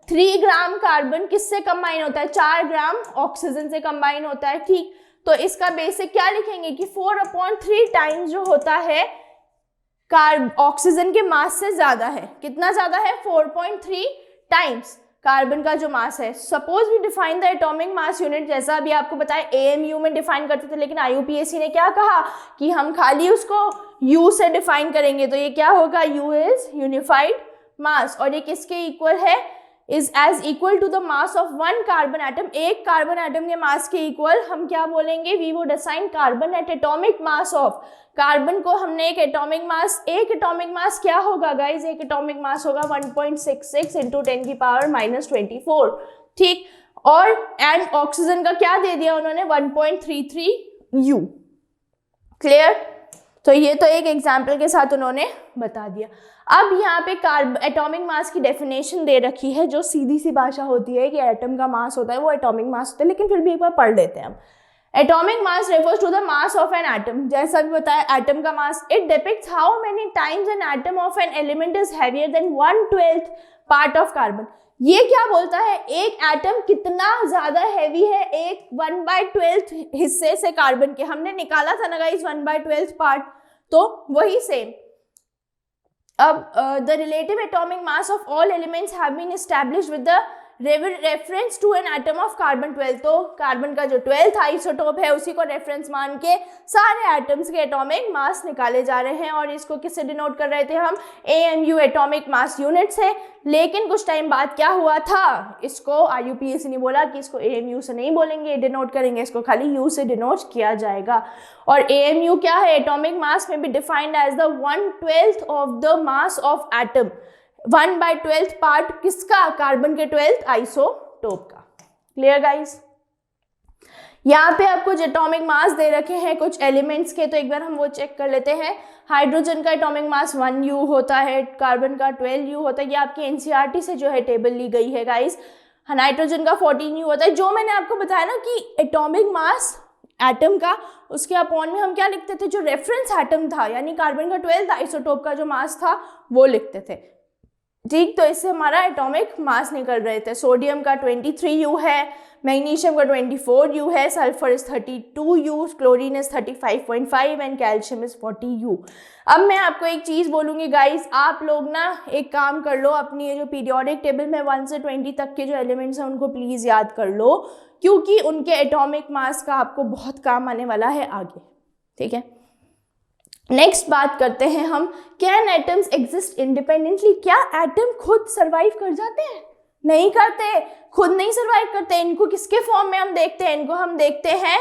3 gram carbon किससे कंबाइन होता है, 4 ग्राम ऑक्सीजन से कंबाइन होता है। ठीक, तो इसका बेसिक क्या लिखेंगे कि 4/3 टाइम्स जो होता है ऑक्सीजन के मास से ज्यादा है। कितना ज्यादा है, 4.3 टाइम्स कार्बन का जो मास है। Suppose we define the atomic mass unit, जैसा अभी आपको बताया AMU में डिफाइन करते थे, लेकिन IUPAC ने क्या कहा कि हम खाली उसको U से डिफाइन करेंगे। तो ये क्या होगा, U इज यूनिफाइड मास, और ये किसके इक्वल है, is as equal to the mass of 1 carbon atom. एक कार्बन एटम के मास के इक्वल हम क्या बोलेंगे, we would assign carbon at atomic mass of, carbon को हमने एक एटॉमिक मास क्या होगा गाइज, एक एटॉमिक मास होगा 1.66 इंटू 10⁻⁻24। ठीक, और एंड ऑक्सीजन का क्या दे दिया उन्होंने 1.33U। क्लियर, तो ये तो एक एग्जाम्पल के साथ उन्होंने बता दिया। अब यहाँ पे एटॉमिक मास की डेफिनेशन दे रखी है, जो सीधी सी भाषा होती है कि एटम का मास होता है वो एटॉमिक मास होता है, लेकिन फिर भी एक बार पढ़ लेते हैं हम। Atomic mass refers to the mass of an atom। जैसा भी बताया एटम का मास, it depicts how many times an atom of an element is heavier than 1/12 part of carbon। ये क्या बोलता है, एक एटम कितना ज्यादा हैवी है एक 1/12 हिस्से से कार्बन के। हमने निकाला था ना गाइस 1/12 पार्ट, तो वही सेम। अब the relative atomic mass of all elements have been established with the reference to an atom of carbon 12, तो कार्बन का जो 12th आइसोटोप है उसी को रेफरेंस मान के सारे एटम्स के एटॉमिक मास निकाले जा रहे हैं, और इसको किससे डिनोट कर रहे थे हम, AMU एटॉमिक मास यूनिट से। लेकिन कुछ टाइम बाद क्या हुआ था, इसको IUPAC ने बोला कि इसको AMU से नहीं बोलेंगे डिनोट करेंगे, इसको खाली U से डिनोट किया जाएगा। और AMU क्या है, एटॉमिक मास में भी defined as the 1/12 of the mass of atom. 1/12 part किसका, कार्बन के 12th आइसोटोप का। Clear guys? यहाँ पे आपको एटॉमिक मास दे रखे हैं कुछ एलिमेंट्स के, तो एक बार हम वो चेक कर लेते हैं। हाइड्रोजन का एटॉमिक मास 1U होता है, कार्बन का 12U होता है, ये आपकी NCERT से जो है टेबल ली गई है गाइस। नाइट्रोजन का 14U होता है। जो मैंने आपको बताया ना कि एटॉमिक मास एटम का, उसके अपॉन में हम क्या लिखते थे, जो रेफरेंस एटम था यानी कार्बन का 12th आइसोटोप का जो मास था वो लिखते थे। ठीक, तो इससे हमारा एटॉमिक मास निकल रहे थे। सोडियम का 23U है, मैग्नीशियम का 24U है, sulphur is 32U, chlorine is 35.5 and calcium is 40U। अब मैं आपको एक चीज़ बोलूँगी गाइस, आप लोग ना एक काम कर लो, अपनी ये जो पीरियोडिक टेबल में 1 से 20 तक के जो एलिमेंट्स हैं उनको प्लीज़ याद कर लो, क्योंकि उनके एटॉमिक मास का आपको बहुत काम आने वाला है आगे। ठीक है, नेक्स्ट बात करते हैं हम, कैन एटम्स एग्जिस्ट इंडिपेंडेंटली? क्या एटम खुद सरवाइव कर जाते हैं? नहीं करते, खुद नहीं सरवाइव करते। इनको किसके फॉर्म में हम देखते हैं? इनको हम देखते हैं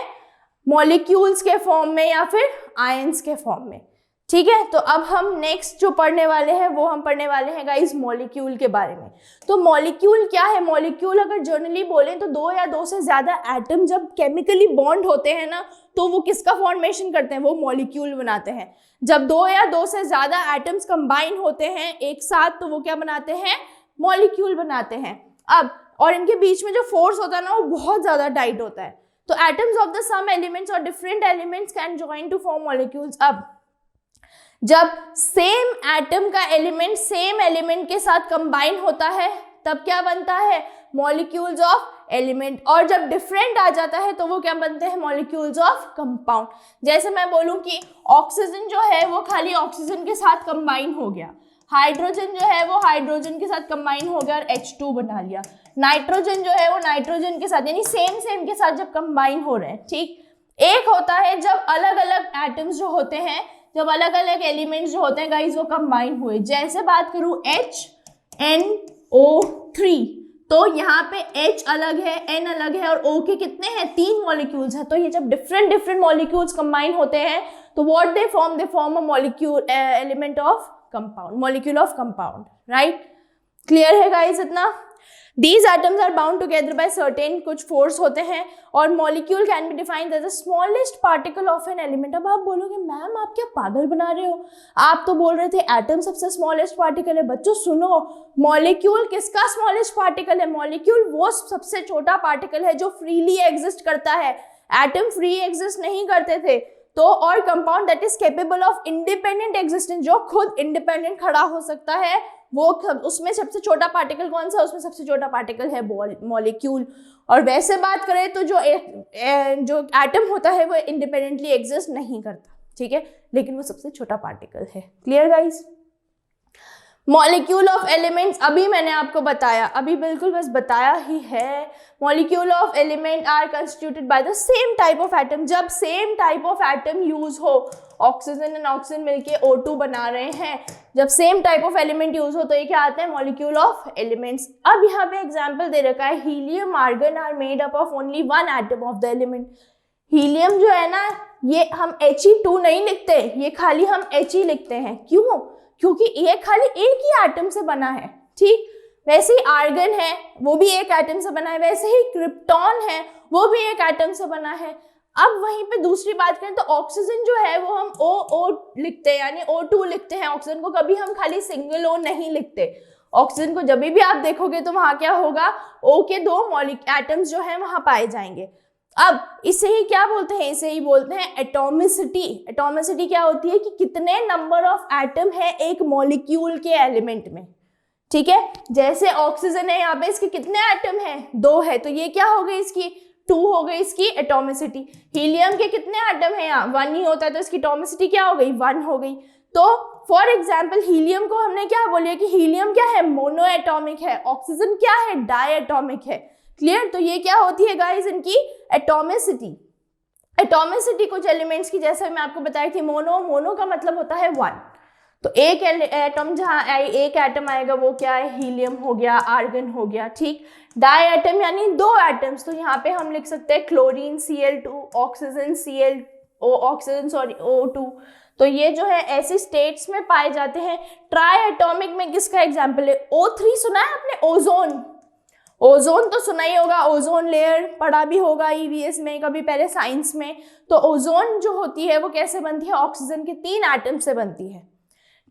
मॉलिक्यूल्स के फॉर्म में या फिर आयंस के फॉर्म में। ठीक है, तो अब हम नेक्स्ट जो पढ़ने वाले हैं वो हम पढ़ने वाले हैं गाइस मॉलिक्यूल के बारे में। तो मॉलिक्यूल क्या है? मॉलिक्यूल अगर जनरली बोलें तो 2 या 2 से ज़्यादा एटम जब केमिकली बॉन्ड होते हैं ना, तो वो किसका फॉर्मेशन करते हैं? वो मॉलिक्यूल बनाते हैं। जब 2 या 2 से ज़्यादा एटम्स कंबाइन होते हैं एक साथ, तो वो क्या बनाते हैं? मॉलिक्यूल बनाते हैं। अब और इनके बीच में जो फोर्स होता है ना, वो बहुत ज़्यादा टाइट होता है। तो atoms of the same elements और different elements can join to form molecules. अब जब सेम एटम का एलिमेंट सेम एलिमेंट के साथ कंबाइन होता है तब क्या बनता है? Molecules of element. और जब डिफरेंट आ जाता है तो वो क्या बनते हैं? Molecules of compound. जैसे मैं बोलूं कि ऑक्सीजन जो है वो खाली ऑक्सीजन के साथ कंबाइन हो गया, हाइड्रोजन जो है वो हाइड्रोजन के साथ कंबाइन हो गया और H2 बना लिया, नाइट्रोजन जो है वो नाइट्रोजन के साथ, यानी सेम के साथ जब कंबाइन हो रहे हैं। ठीक, एक होता है जब अलग अलग एटम्स जो होते हैं, जब अलग अलग एलिमेंट्स जो होते हैं गाइस वो कंबाइन हुए। जैसे बात करूं HNO3, तो यहाँ पे H अलग है, N अलग है और O के कितने हैं? 3 मॉलिक्यूल्स हैं। तो ये जब डिफरेंट मॉलिक्यूल्स कंबाइन होते हैं तो what they form a molecule element of compound, molecule of compound. Right, clear है गाइस इतना? These atoms are bound together by certain कुछ फोर्स होते हैं और molecule can be defined as the smallest particle of an element. अब आप बोलोगे मैम आप क्या पागल बना रहे हो, आप तो बोल रहे थे एटम सबसे स्मॉलेस्ट पार्टिकल है। बच्चों सुनो, मॉलिक्यूल किसका स्मॉलेस्ट पार्टिकल है? मॉलिक्यूल वो सबसे छोटा पार्टिकल है जो फ्रीली एग्जिस्ट करता है। एटम फ्री एग्जिस्ट नहीं करते थे। तो और compound that is capable of independent existence, जो खुद इंडिपेंडेंट खड़ा हो सकता है, वो उसमें सबसे छोटा पार्टिकल कौन सा? उसमें सबसे छोटा पार्टिकल है मॉलिक्यूल। और वैसे बात करें तो जो एटम होता है वो इंडिपेंडेंटली एग्जिस्ट नहीं करता, ठीक है, लेकिन वो सबसे छोटा पार्टिकल है। Clear guys? Molecule of elements अभी मैंने आपको बताया, अभी बिल्कुल बस बताया ही है। Molecule of element are constituted by the same type of atom. जब same type of atom use हो, ऑक्सीजन एंड ऑक्सीजन मिलके O2 बना रहे हैं, जब same type of element use हो तो ये क्या आते हैं? Molecule of elements. अब यहाँ पे एग्जांपल दे रखा है, helium argon are made up of only 1 atom of the element. Helium जो है ना, ये हम He2 नहीं लिखते, ये खाली हम He लिखते हैं। क्यों? क्योंकि ये खाली एक ही एटम से बना है। ठीक, वैसे ही आर्गन है वो भी एक एटम से बना है, वैसे ही क्रिप्टॉन है वो भी एक एटम से बना है। अब वहीं पे दूसरी बात करें तो ऑक्सीजन जो है वो हम OO लिखते हैं, यानी O2 लिखते हैं। ऑक्सीजन को कभी हम खाली सिंगल O नहीं लिखते। ऑक्सीजन को जब भी आप देखोगे तो वहां क्या होगा? O के 2 एटम्स जो है वहां पाए जाएंगे। अब इसे ही क्या बोलते हैं? इसे ही बोलते हैं एटॉमिसिटी। एटॉमिसिटी क्या होती है कि कितने नंबर ऑफ एटम है एक मॉलिक्यूल के एलिमेंट में। ठीक है, जैसे ऑक्सीजन है, यहाँ पे इसके कितने एटम हैं? 2 है, तो ये क्या हो गई? इसकी 2 हो गई इसकी एटॉमिसिटी। हीलियम के कितने एटम है? यहाँ 1 ही होता है, तो इसकी एटॉमिसिटी क्या हो गई? 1 हो गई। तो फॉर एग्जाम्पल हीलियम को हमने क्या बोलिए कि हीलियम क्या है, मोनो एटॉमिक है, ऑक्सीजन क्या है, डाई एटॉमिक है। क्लियर? तो ये क्या होती है गाइज, इनकी एटॉमिसिटी। एटॉमिसिटी कुछ एलिमेंट्स की, जैसे मैं आपको बताई थी, मोनो का मतलब होता है वन। तो एक एटम जहाँ एक एटम आएगा वो क्या है, हीलियम हो गया, आर्गन हो गया। ठीक, डाई एटम यानी दो एटम्स, तो यहाँ पे हम लिख सकते हैं क्लोरीन Cl2, ऑक्सीजन O2। तो ये जो है ऐसे स्टेट्स में पाए जाते हैं। ट्राई एटॉमिक में किसका एग्जाम्पल है, O3 सुना है आपने, ओजोन। ओजोन तो सुना ही होगा, ओजोन लेयर पढ़ा भी होगा ईवीएस में कभी पहले साइंस में। तो ओजोन जो होती है वो कैसे बनती है, ऑक्सीजन के 3 एटम से बनती है।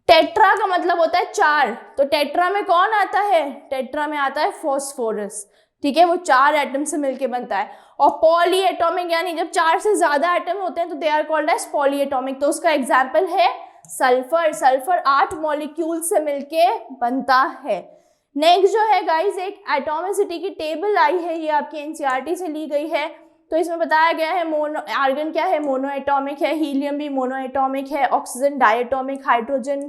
टेट्रा का मतलब होता है 4, तो टेट्रा में कौन आता है, टेट्रा में आता है फॉस्फोरस। ठीक है, वो 4 एटम से मिलके बनता है। और पॉली एटॉमिक यानी जब 4 से ज्यादा एटम होते हैं तो they are called as polyatomic. तो उसका एग्जाम्पल है सल्फर। सल्फर 8 मॉलिक्यूल से मिलके बनता है। नेक्स्ट जो है गाइज, एक एटॉमिसिटी की टेबल आई है, ये आपके एनसीईआरटी से ली गई है। तो इसमें बताया गया है आर्गन क्या है, मोनो एटॉमिक है, हीलियम भी मोनो एटॉमिक है, oxygen diatomic, hydrogen,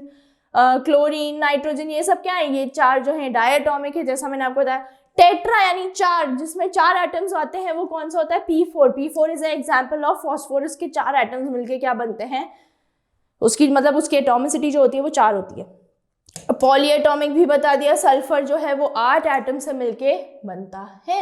chlorine, nitrogen, ये सब क्या है, ये 4 जो है डायटोमिक है, जैसा मैंने आपको बताया। टेट्रा यानी 4, जिसमें 4 एटम्स आते हैं, वो कौन सा होता है, P4 is a example of phosphorus के 4 एटम्स मिलके क्या बनते हैं, उसकी मतलब उसकी एटॉमिसिटी जो होती है वो 4 होती है। पॉली एटॉमिक भी बता दिया, सल्फर जो है वो 8 एटम से मिलके बनता है।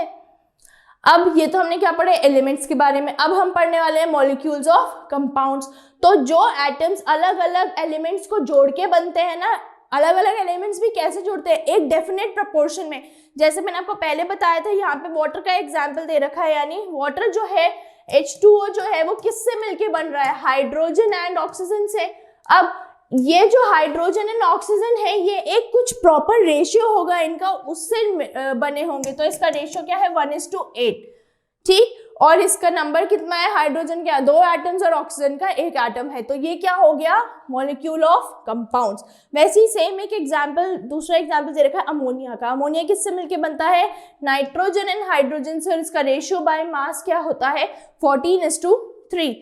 अब ये तो हमने क्या पढ़े, एलिमेंट्स के बारे में। अब हम पढ़ने वाले हैं मॉलिक्यूल्स ऑफ कंपाउंड्स। तो जो एटम्स अलग अलग एलिमेंट्स को जोड़ के बनते हैं ना, अलग अलग एलिमेंट्स भी कैसे जुड़ते हैं, एक डेफिनेट प्रोपोर्शन में। जैसे मैंने आपको पहले बताया था, यहाँ पे वाटर का एग्जाम्पल दे रखा है, यानी वाटर जो है H2O जो है वो किससे मिलके बन रहा है, हाइड्रोजन एंड ऑक्सीजन से। अब ये जो हाइड्रोजन एंड ऑक्सीजन है, ये एक कुछ प्रॉपर रेशियो होगा इनका, उससे बने होंगे। तो इसका रेशियो क्या है, 1:8। ठीक, और इसका नंबर कितना है, हाइड्रोजन का 2 एटम्स और ऑक्सीजन का 1 एटम है। तो ये क्या हो गया, मॉलिक्यूल ऑफ कंपाउंड्स। वैसे ही सेम एक एग्जाम्पल, दूसरा एग्जाम्पल दे रखा है अमोनिया का। अमोनिया किससे मिलके बनता है, नाइट्रोजन एंड हाइड्रोजन से, और इसका रेशियो बाय मास क्या होता है, 14:3।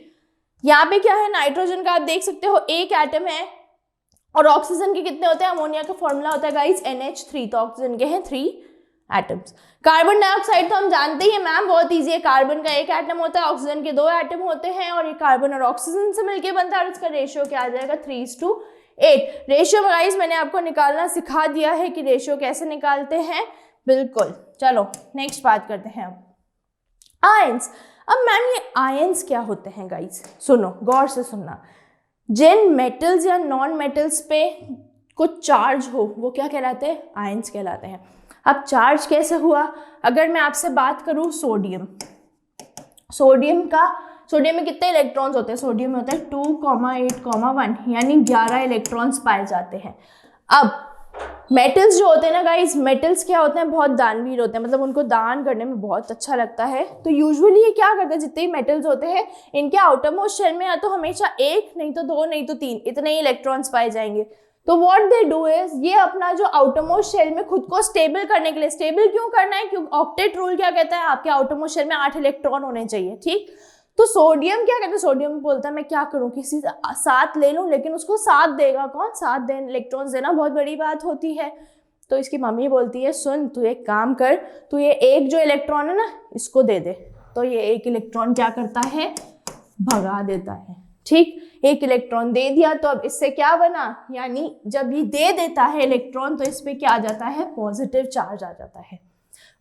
यहाँ पे क्या है, नाइट्रोजन का आप देख सकते हो 1 एटम है, और ऑक्सीजन के कितने होते हैं, अमोनिया का फॉर्मूला होता है गाइस NH3, तो ऑक्सीजन के हैं 3 एटम्स। कार्बन डाइऑक्साइड तो हम जानते ही हैं मैम, बहुत इजी है, कार्बन का 1 एटम होता है, ऑक्सीजन के 2 एटम होते हैं, और ये कार्बन और ऑक्सीजन से मिलके बनता है, और इसका रेशियो क्या आ जाएगा, 3:8। रेशियो गाइस मैंने आपको निकालना सिखा दिया है कि रेशियो कैसे निकालते हैं, बिल्कुल। चलो नेक्स्ट बात करते हैं अब आयंस। अब मैम ये आयंस क्या होते हैं गाइस, सुनो गौर से सुनना। जिन मेटल्स या नॉन मेटल्स पे कुछ चार्ज हो वो क्या कहलाते हैं, आयंस कहलाते हैं। अब चार्ज कैसे हुआ, अगर मैं आपसे बात करूं सोडियम, सोडियम में कितने इलेक्ट्रॉन्स होते हैं, सोडियम में होता है 2,8,1, यानी 11 इलेक्ट्रॉन्स पाए जाते हैं। अब मेटल्स जो होते हैं ना गाइस, मेटल्स क्या होते हैं, बहुत दानवीर होते हैं, मतलब उनको दान करने में बहुत अच्छा लगता है। तो यूजुअली ये क्या करते हैं, जितने भी मेटल्स होते हैं इनके आउटरमोस्ट शेल में या तो हमेशा 1, नहीं तो 2, नहीं तो 3, इतने ही इलेक्ट्रॉन्स पाए जाएंगे। तो व्हाट दे डू इज, ये अपना जो आउटरमोस्ट शेल में खुद को स्टेबल करने के लिए, स्टेबल क्यों करना है, क्योंकि ऑक्टेट रूल क्या कहता है, आपके आउटरमोस्ट शेल में 8 इलेक्ट्रॉन होने चाहिए। ठीक, तो सोडियम क्या कहते हैं, सोडियम बोलता है मैं क्या करूं, किसी से 7 ले लूं, लेकिन उसको 7 देगा कौन, 7 इलेक्ट्रॉन्स देना बहुत बड़ी बात होती है। तो इसकी मम्मी बोलती है सुन तू एक काम कर, तू ये एक जो इलेक्ट्रॉन है ना इसको दे दे। तो ये 1 इलेक्ट्रॉन क्या करता है, भगा देता है। ठीक, 1 इलेक्ट्रॉन दे दिया, तो अब इससे क्या बना, यानी जब ये दे देता है इलेक्ट्रॉन तो इस पे क्या आ जाता है, पॉजिटिव चार्ज आ जाता है।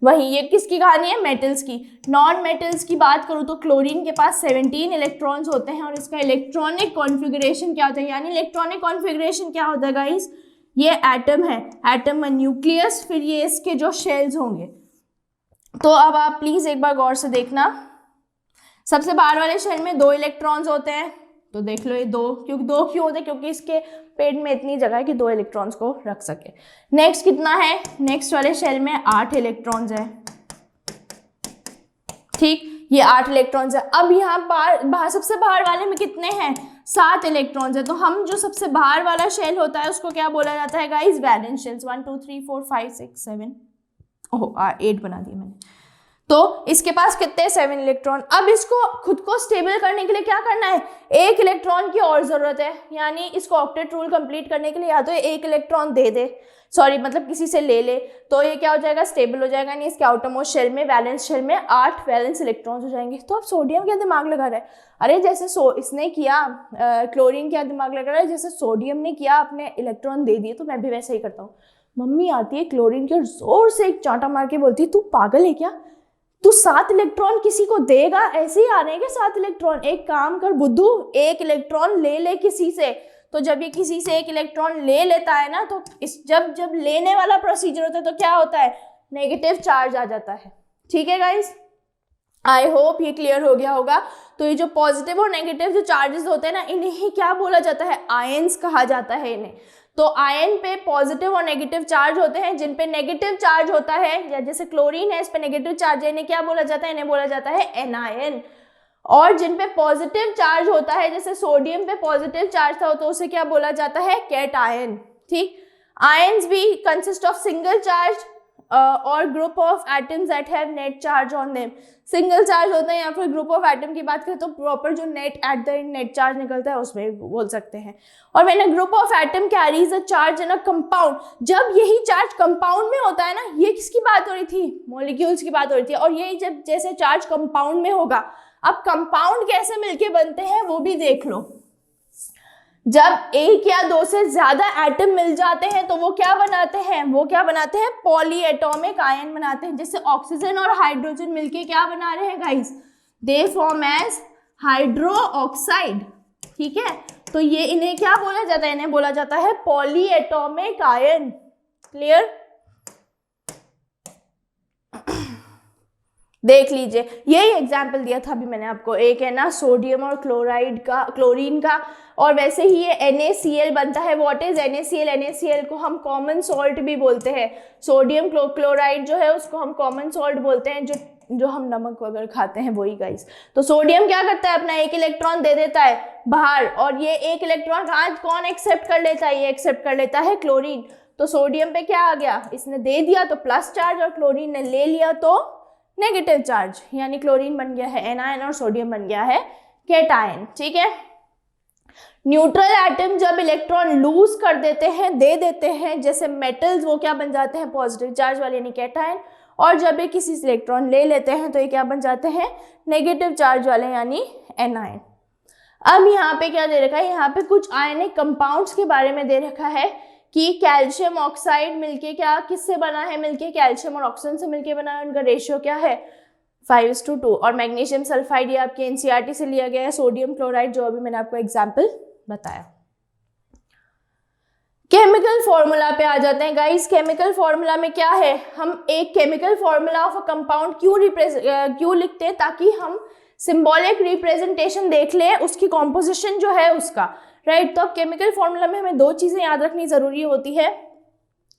वही ये किसकी कहानी है, मेटल्स की। नॉन मेटल्स की बात करूँ तो क्लोरीन के पास 17 इलेक्ट्रॉन्स होते हैं, और इसका इलेक्ट्रॉनिक कॉन्फ़िगरेशन क्या होता है, यानी इलेक्ट्रॉनिक कॉन्फ़िगरेशन क्या होता है गाइस, ये एटम है, एटम में न्यूक्लियस, फिर ये इसके जो शेल्स होंगे। तो अब आप प्लीज एक बार गौर से देखना, सबसे बाहर वाले शेल में 2 इलेक्ट्रॉन्स होते हैं, तो देख लो ये 2, क्योंकि 2 क्यों होते हैं, क्योंकि इसके पेट में इतनी जगह है कि 2 इलेक्ट्रॉन्स को रख सके। नेक्स्ट कितना है, नेक्स्ट वाले शेल में 8 इलेक्ट्रॉन्स है। ठीक, ये 8 इलेक्ट्रॉन्स है। अब यहाँ बाहर सबसे बाहर वाले में कितने हैं, 7 इलेक्ट्रॉन्स है। तो हम जो सबसे बाहर वाला शेल होता है उसको क्या बोला जाता है गाइस, वैलेंस शेल्स। 1 2 3 4 5 6 7 8 बना दिए मैंने। तो इसके पास कितने 7 इलेक्ट्रॉन। अब इसको खुद को स्टेबल करने के लिए क्या करना है, 1 इलेक्ट्रॉन की और जरूरत है, यानी इसको ऑक्टेट रूल कंप्लीट करने के लिए या तो 1 इलेक्ट्रॉन दे दे, सॉरी मतलब किसी से ले ले, तो ये क्या हो जाएगा, स्टेबल हो जाएगा, यानी इसके आउटरमोस्ट शेल में, वैलेंस शेल में 8 वैलेंस इलेक्ट्रॉन्स हो जाएंगे। तो अब सोडियम क्या दिमाग लगा रहा है, अरे जैसे इसने किया, क्लोरीन क्या दिमाग लगा रहा है, जैसे सोडियम ने किया, अपने इलेक्ट्रॉन दे दिए, तो मैं भी वैसे ही करता हूँ। मम्मी आती है क्लोरीन के जोर से एक चांटा मार के बोलती है, तू पागल है क्या, तू 7 इलेक्ट्रॉन किसी को देगा, ऐसे ही आ रहे हैं 7 इलेक्ट्रॉन, एक काम कर बुद्धू, 1 इलेक्ट्रॉन ले ले किसी से। तो जब ये किसी से 1 इलेक्ट्रॉन ले लेता है ना, तो इस जब लेने वाला प्रोसीजर होता है तो क्या होता है, नेगेटिव चार्ज आ जाता है। ठीक है गाइस, आई होप ये क्लियर हो गया होगा। तो ये जो पॉजिटिव और नेगेटिव जो चार्जेस होते हैं ना, इन्हें ही क्या बोला जाता है, आयंस कहा जाता है इन्हें। तो आयन पे पॉजिटिव और नेगेटिव चार्ज होते हैं, जिन पे नेगेटिव चार्ज होता है, या जैसे क्लोरीन है इस पे नेगेटिव चार्ज है, इन्हें क्या बोला जाता है, इन्हें बोला जाता है एनायन। और जिन पे पॉजिटिव चार्ज होता है, जैसे सोडियम पे पॉजिटिव चार्ज था तो उसे क्या बोला जाता है, कैटायन। ठीक, आयंस भी कंसिस्ट ऑफ सिंगल चार्ज और group of atoms that have net charge on them. Single charge होता है या फिर ग्रुप ऑफ एटम की बात करें तो प्रॉपर जो net at the end net charge निकलता है उसमें बोल सकते हैं। और when a group of atom carries a charge in a compound, जब यही चार्ज कंपाउंड में होता है ना, ये किसकी बात हो रही थी, मॉलिक्यूल्स की बात हो रही थी, और यही जब जैसे चार्ज कंपाउंड में होगा, अब कंपाउंड कैसे मिलके बनते हैं वो भी देख लो। जब एक या दो से ज्यादा एटम मिल जाते हैं तो वो क्या बनाते हैं, वो क्या बनाते हैं, पॉलीएटॉमिक आयन बनाते हैं। जैसे ऑक्सीजन और हाइड्रोजन मिलके क्या बना रहे हैं guys, they form as hydroxide. ठीक है, तो ये इन्हें क्या बोला जाता है, इन्हें बोला जाता है पॉलीएटॉमिक आयन। क्लियर, देख लीजिए, यही एग्जाम्पल दिया था अभी मैंने आपको, एक है ना सोडियम और क्लोराइड का, क्लोरीन का, और वैसे ही ये NaCl बनता है। व्हाट इज NaCl, NaCl को हम कॉमन सॉल्ट भी बोलते हैं। सोडियम क्लोराइड जो है उसको हम कॉमन सॉल्ट बोलते हैं, जो हम नमक वगैरह खाते हैं वही गाइस। तो सोडियम क्या करता है, अपना 1 इलेक्ट्रॉन दे देता है बाहर, और ये 1 इलेक्ट्रॉन आज कौन एक्सेप्ट कर लेता है, ये एक्सेप्ट कर लेता है क्लोरीन। तो सोडियम पे क्या आ गया, इसने दे दिया तो प्लस चार्ज, और क्लोरीन ने ले लिया तो नेगेटिव चार्ज, यानी क्लोरीन बन गया है एनायन और सोडियम बन गया है कैटायन। ठीक है, न्यूट्रल एटम जब इलेक्ट्रॉन लूज कर देते हैं, दे देते हैं, जैसे मेटल्स, वो क्या बन जाते हैं, पॉजिटिव चार्ज वाले यानी कैटायन, और जब ये किसी से इलेक्ट्रॉन ले लेते हैं तो ये क्या बन जाते हैं, नेगेटिव चार्ज वाले यानी एनायन। अब यहाँ पे क्या दे रखा है, यहाँ पे कुछ आयनिक कंपाउंड्स के बारे में दे रखा है कि कैल्शियम ऑक्साइड मिलके क्या किससे बना है, मिलके कैल्शियम और ऑक्सीजन से मिलके बना है, उनका रेशियो क्या है 5:2। और मैग्नीशियम सल्फाइड ये आपके NCERT से लिया गया है, सोडियम क्लोराइड जो अभी मैंने आपको एग्जांपल बताया। केमिकल फॉर्मूला पे आ जाते हैं गाइस। केमिकल फॉर्मूला में क्या है, हम एक chemical formula of a compound क्यों लिखते हैं, ताकि हम सिंबॉलिक रिप्रेजेंटेशन देख लें उसकी कॉम्पोजिशन जो है उसका, राइट। तो अब केमिकल फॉर्मूला में हमें 2 चीजें याद रखनी जरूरी होती है।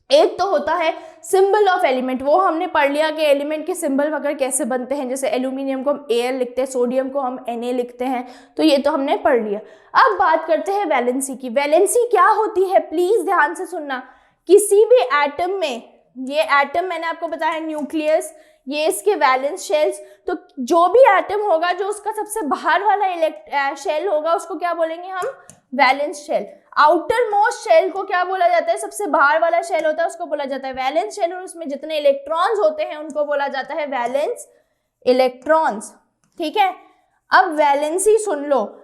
एक तो होता है सिंबल ऑफ एलिमेंट, वो हमने पढ़ लिया कि एलिमेंट के सिंबल वगैरह कैसे बनते हैं, जैसे एल्यूमिनियम को हम Al लिखते हैं, सोडियम को हम Na लिखते हैं, तो ये तो हमने पढ़ लिया। अब बात करते हैं वैलेंसी की। वैलेंसी क्या होती है, प्लीज ध्यान से सुनना। किसी भी एटम में, ये एटम मैंने आपको बताया न्यूक्लियस, ये इसके वैलेंस शेल्स, तो जो भी एटम होगा जो उसका सबसे बाहर वाला शेल होगा उसको क्या बोलेंगे हम, valence shell. Outermost shell को क्या बोला जाता है, सबसे बाहर वाला शेल होता है उसको बोला जाता है वैलेंस शेल, और उसमें जितने इलेक्ट्रॉन्स होते हैं उनको बोला जाता है वैलेंस इलेक्ट्रॉन्स। ठीक है, अब वैलेंसी सुन लो,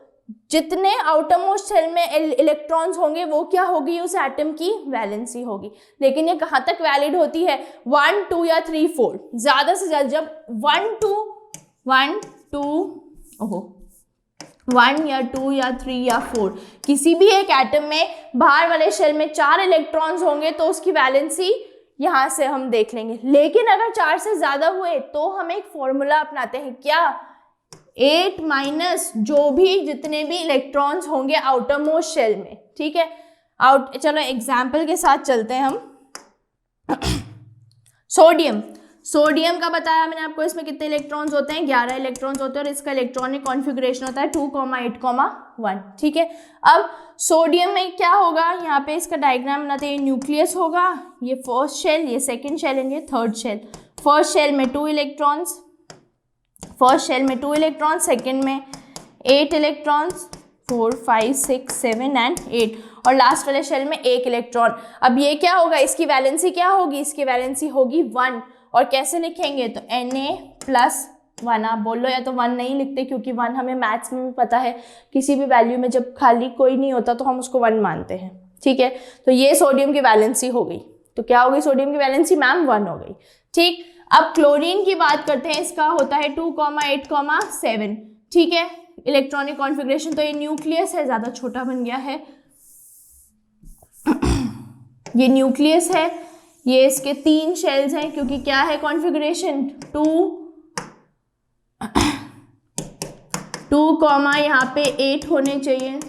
जितने आउटर मोस्ट शेल में इलेक्ट्रॉन्स होंगे वो क्या होगी, उस एटम की वैलेंसी होगी। लेकिन ये कहाँ तक वैलिड होती है, 1, 2 या 3, 4, ज्यादा से ज्यादा। जब 1 या 2 या 3 या 4 किसी भी एक एटम में बाहर वाले शेल में 4 इलेक्ट्रॉन्स होंगे तो उसकी वैलेंसी यहां से हम देख लेंगे। लेकिन अगर 4 से ज्यादा हुए तो हम एक फॉर्मूला अपनाते हैं, क्या, 8- जो भी जितने भी इलेक्ट्रॉन्स होंगे आउटर मोस्ट शेल में। ठीक है, चलो एग्जाम्पल के साथ चलते हैं हम। सोडियम का बताया मैंने आपको, इसमें कितने इलेक्ट्रॉन्स होते हैं, 11 इलेक्ट्रॉन्स होते हैं, और इसका इलेक्ट्रॉनिक कॉन्फ़िगरेशन होता है 2,8,1। ठीक है, अब सोडियम में क्या होगा, यहाँ पे इसका डायग्राम बनाते हैं, न्यूक्लियस होगा, ये फर्स्ट शेल, ये सेकंड शेल एंड ये थर्ड शेल। फर्स्ट शेल में 2 इलेक्ट्रॉन्स, फर्स्ट शेल में 2 इलेक्ट्रॉन, सेकेंड में 8 इलेक्ट्रॉन्स, 4 5 6 7 एंड 8, और लास्ट वाले शेल में 1 इलेक्ट्रॉन। अब ये क्या होगा, इसकी वैलेंसी क्या होगी, इसकी वैलेंसी होगी 1। और कैसे लिखेंगे, तो Na+1। आप बोल लो या तो 1 नहीं लिखते, क्योंकि 1 हमें मैथ्स में भी पता है किसी भी वैल्यू में जब खाली कोई नहीं होता तो हम उसको 1 मानते हैं, ठीक है। तो ये सोडियम की वैलेंसी हो गई। तो क्या हो गई सोडियम की वैलेंसी मैम, 1 हो गई, ठीक। अब क्लोरीन की बात करते हैं, इसका होता है 2, 8, 7, ठीक है। इलेक्ट्रॉनिक कॉन्फ़िगरेशन, तो ये न्यूक्लियस है, ज़्यादा छोटा बन गया है, ये न्यूक्लियस है, ये इसके 3 शेल्स हैं, क्योंकि क्या है कॉन्फ़िगरेशन 2, यहाँ पे 8 होने चाहिए,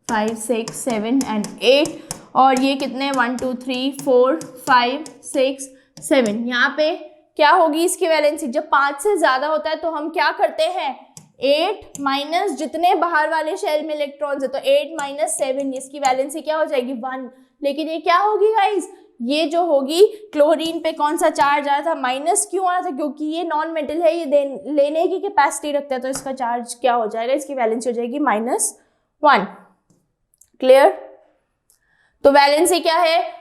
5 6 7 एंड 8, और ये कितने 1 2 3 4 5 6 7, यहाँ पे क्या होगी इसकी वैलेंसी, जब 5 से ज़्यादा होता है तो हम क्या करते हैं, 8 माइनस जितने बाहर वाले शेल में इलेक्ट्रॉन्स है, तो 8 - 7, इसकी वैलेंसी क्या हो जाएगी 1। लेकिन ये क्या होगी गाइस, ये जो होगी क्लोरीन पे कौन सा चार्ज आया था, माइनस क्यों आया था, क्योंकि ये नॉन मेटल है, ये लेने की कैपेसिटी रखता है, तो इसका चार्ज क्या हो जाएगा, इसकी वैलेंसी हो जाएगी -1। क्लियर। तो वैलेंसी क्या है,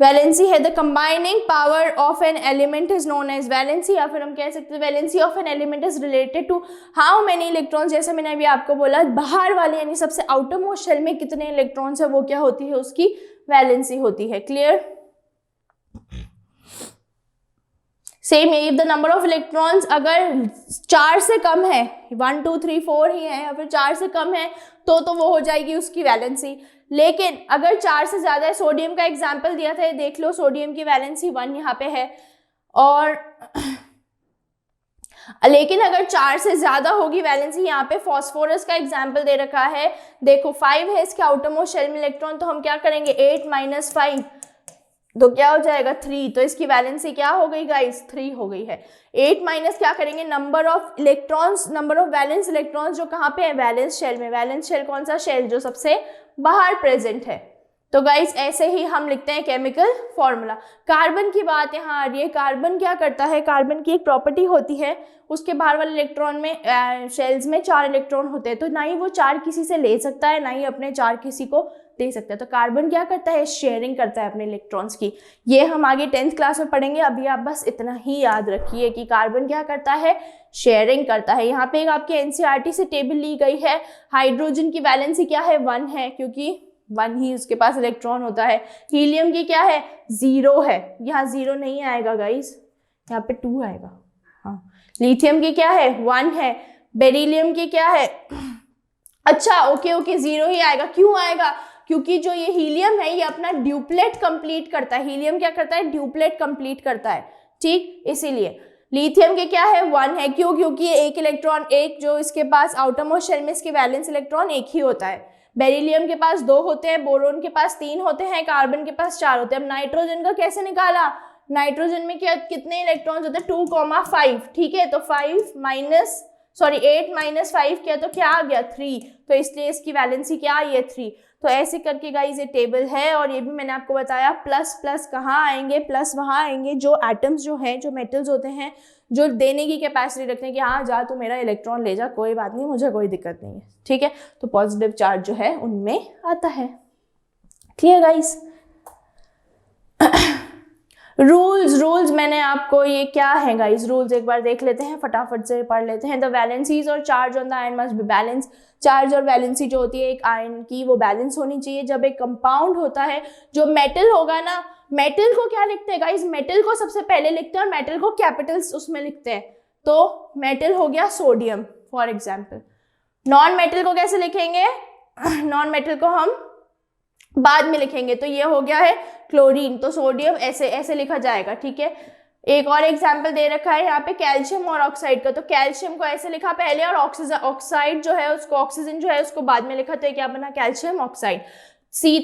वैलेंसी है the combining power of an element is known as valency, या फिर हम कह सकते हैं valency of an element is related to how many electrons. जैसे मैंने अभी आपको बोला, बाहर वाले यानी सबसे आउटर मोस्ट शेल में कितने इलेक्ट्रॉन्स है, वो क्या होती है, उसकी वैलेंसी होती है। Clear. Same if the number of electrons अगर 4 से कम है, 1 2 3 4 ही है, या फिर 4 से कम है, तो वो हो जाएगी उसकी वैलेंसी। लेकिन अगर 4 से ज्यादा है, सोडियम का एग्जाम्पल दिया था, ये देख लो, सोडियम की वैलेंसी 1 यहाँ पे है, और लेकिन अगर 4 से ज्यादा होगी वैलेंसी, यहाँ पे फॉस्फोरस का एग्जाम्पल दे रखा है, देखो 5 है इसके आउटर मोस्ट शेल में इलेक्ट्रॉन, तो हम क्या करेंगे 8 - 5, तो क्या हो जाएगा 3, तो इसकी वैलेंसी क्या हो गई गाइस, 3 हो गई है। 8 माइनस क्या करेंगे, number of electrons, number of valence electrons जो कहाँ पे है, वैलेंस शेल में। वैलेंस शेल कौन सा शेल, जो सबसे बाहर प्रेजेंट है। तो गाइस ऐसे ही हम लिखते हैं केमिकल फॉर्मूला। कार्बन की बात यहाँ आ रही है, कार्बन क्या करता है, कार्बन की एक प्रॉपर्टी होती है, उसके बाहर वाले इलेक्ट्रॉन में शेल्स में 4 इलेक्ट्रॉन होते हैं, तो ना ही वो 4 किसी से ले सकता है, ना ही अपने 4 किसी को दे सकता है। तो कार्बन क्या करता है, शेयरिंग करता है अपने इलेक्ट्रॉन्स की। ये हम आगे 10th क्लास में पढ़ेंगे, अभी आप बस इतना ही याद रखिए कि कार्बन क्या करता है, शेयरिंग करता है। यहाँ पे एक आपके एनसीईआरटी से टेबल ली गई है, हाइड्रोजन की वैलेंसी क्या है 1 है, क्योंकि 1 ही उसके पास इलेक्ट्रॉन होता है। हीलियम की क्या है 0 है, यहाँ 0 नहीं आएगा गाइस, यहाँ पे 2 आएगा। हाँ, लिथियम की क्या है 1 है, बेरिलियम की क्या है, अच्छा ओके 0 ही आएगा। क्यों आएगा, क्योंकि जो ये हीलियम है ये अपना ड्यूप्लेट कंप्लीट करता है। हीलियम क्या करता है, ड्यूप्लेट कंप्लीट करता है, ठीक, इसीलिए। लिथियम के क्या है 1 है, क्यों, क्योंकि एक इलेक्ट्रॉन, एक जो इसके पास आउटर मोस्ट शेल में इसके वैलेंस इलेक्ट्रॉन एक ही होता है। बेरिलियम के पास 2 होते हैं, बोरोन के पास 3 होते हैं, कार्बन के पास 4 होते हैं। अब नाइट्रोजन का कैसे निकाला, नाइट्रोजन में क्या कितने इलेक्ट्रॉन्स होते हैं 2,5, ठीक है। तो 8 - 5 किया तो क्या आ गया 3, तो इसलिए इसकी वैलेंसी क्या आई है 3। तो ऐसे करके गाइस ये टेबल है, और ये भी मैंने आपको बताया प्लस प्लस कहाँ आएंगे, प्लस वहाँ आएंगे जो एटम्स जो हैं, जो मेटल्स होते हैं, जो देने की कैपेसिटी रखते हैं कि हाँ जा तू मेरा इलेक्ट्रॉन ले जा, कोई बात नहीं, मुझे कोई दिक्कत नहीं है, ठीक है। तो पॉजिटिव चार्ज जो है उनमें आता है। Clear guys. रूल्स मैंने आपको, ये क्या है गाइस, रूल्स एक बार देख लेते हैं, फटाफट से पढ़ लेते हैं। द वैलेंसीज और charge on the ion must be balance. Charge और वैलेंसी जो होती है एक आयन की, वो बैलेंस होनी चाहिए। जब एक कंपाउंड होता है, जो मेटल होगा ना, मेटल को क्या लिखते हैं गाइस, मेटल को सबसे पहले लिखते हैं और मेटल को कैपिटल्स उसमें लिखते हैं। तो मेटल हो गया sodium for example. Non metal को कैसे लिखेंगे, नॉन मेटल को हम बाद में लिखेंगे। तो ये हो गया है क्लोरीन, तो सोडियम ऐसे ऐसे लिखा जाएगा, ठीक है। एक और एग्जाम्पल दे रखा है यहाँ पे कैल्शियम और ऑक्साइड का, तो कैल्शियम को ऐसे लिखा पहले, और ऑक्साइड जो है उसको, ऑक्सीजन जो है उसको बाद में लिखा, तो ये क्या बना कैल्शियम ऑक्साइड।